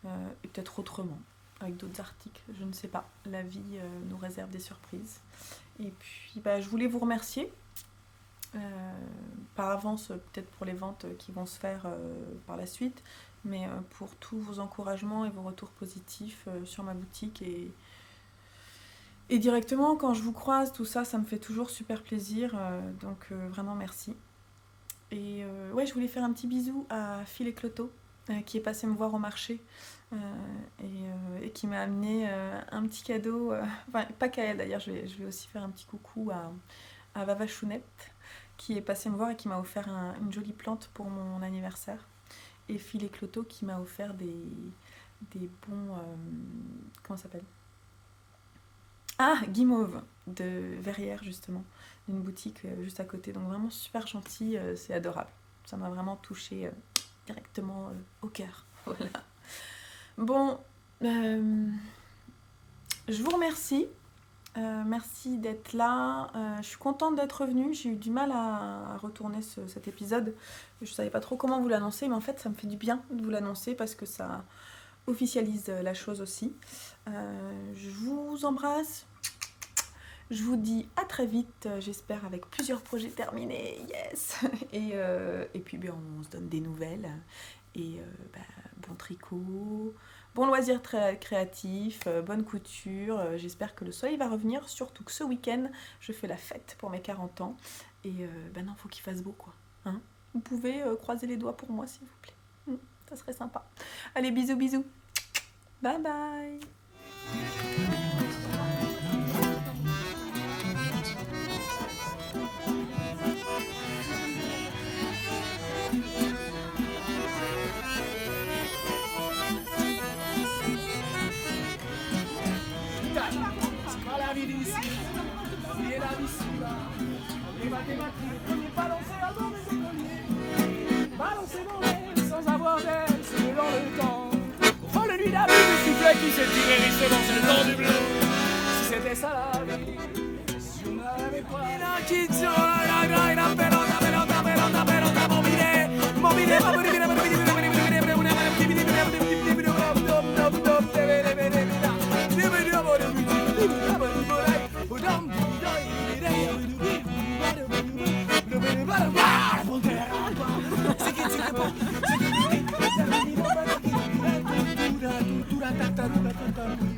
et peut-être autrement, avec d'autres articles, je ne sais pas. La vie nous réserve des surprises. Et puis je voulais vous remercier, par avance peut-être pour les ventes qui vont se faire par la suite, mais pour tous vos encouragements et vos retours positifs sur ma boutique. Et directement, quand je vous croise, tout ça, ça me fait toujours super plaisir, donc vraiment merci. Et je voulais faire un petit bisou à Phil et Cloto, qui est passé me voir au marché et qui m'a amené un petit cadeau, pas qu'à elle d'ailleurs, je vais aussi faire un petit coucou à Vavachounette, qui est passé me voir et qui m'a offert une jolie plante pour mon anniversaire. Et Phil et Cloto qui m'a offert des bons... comment ça s'appelle ? Ah, Guimauve, de Verrières justement, d'une boutique juste à côté. Donc vraiment super gentil, c'est adorable. Ça m'a vraiment touchée directement au cœur. Voilà. Bon, je vous remercie. Merci d'être là. Je suis contente d'être revenue. J'ai eu du mal à retourner cet épisode. Je ne savais pas trop comment vous l'annoncer, mais en fait ça me fait du bien de vous l'annoncer parce que ça officialise la chose aussi. Je vous embrasse. Je vous dis à très vite, j'espère avec plusieurs projets terminés, yes. Et puis on se donne des nouvelles. Et bon tricot, bon loisir très créatif, bonne couture. J'espère que le soleil va revenir, surtout que ce week-end, je fais la fête pour mes 40 ans. Et non, faut qu'il fasse beau quoi. Hein, vous pouvez croiser les doigts pour moi s'il vous plaît. Ça serait sympa. Allez, bisous, bisous. Bye bye. Balancez sans avoir d'aide. Tartaruga, tartaruga.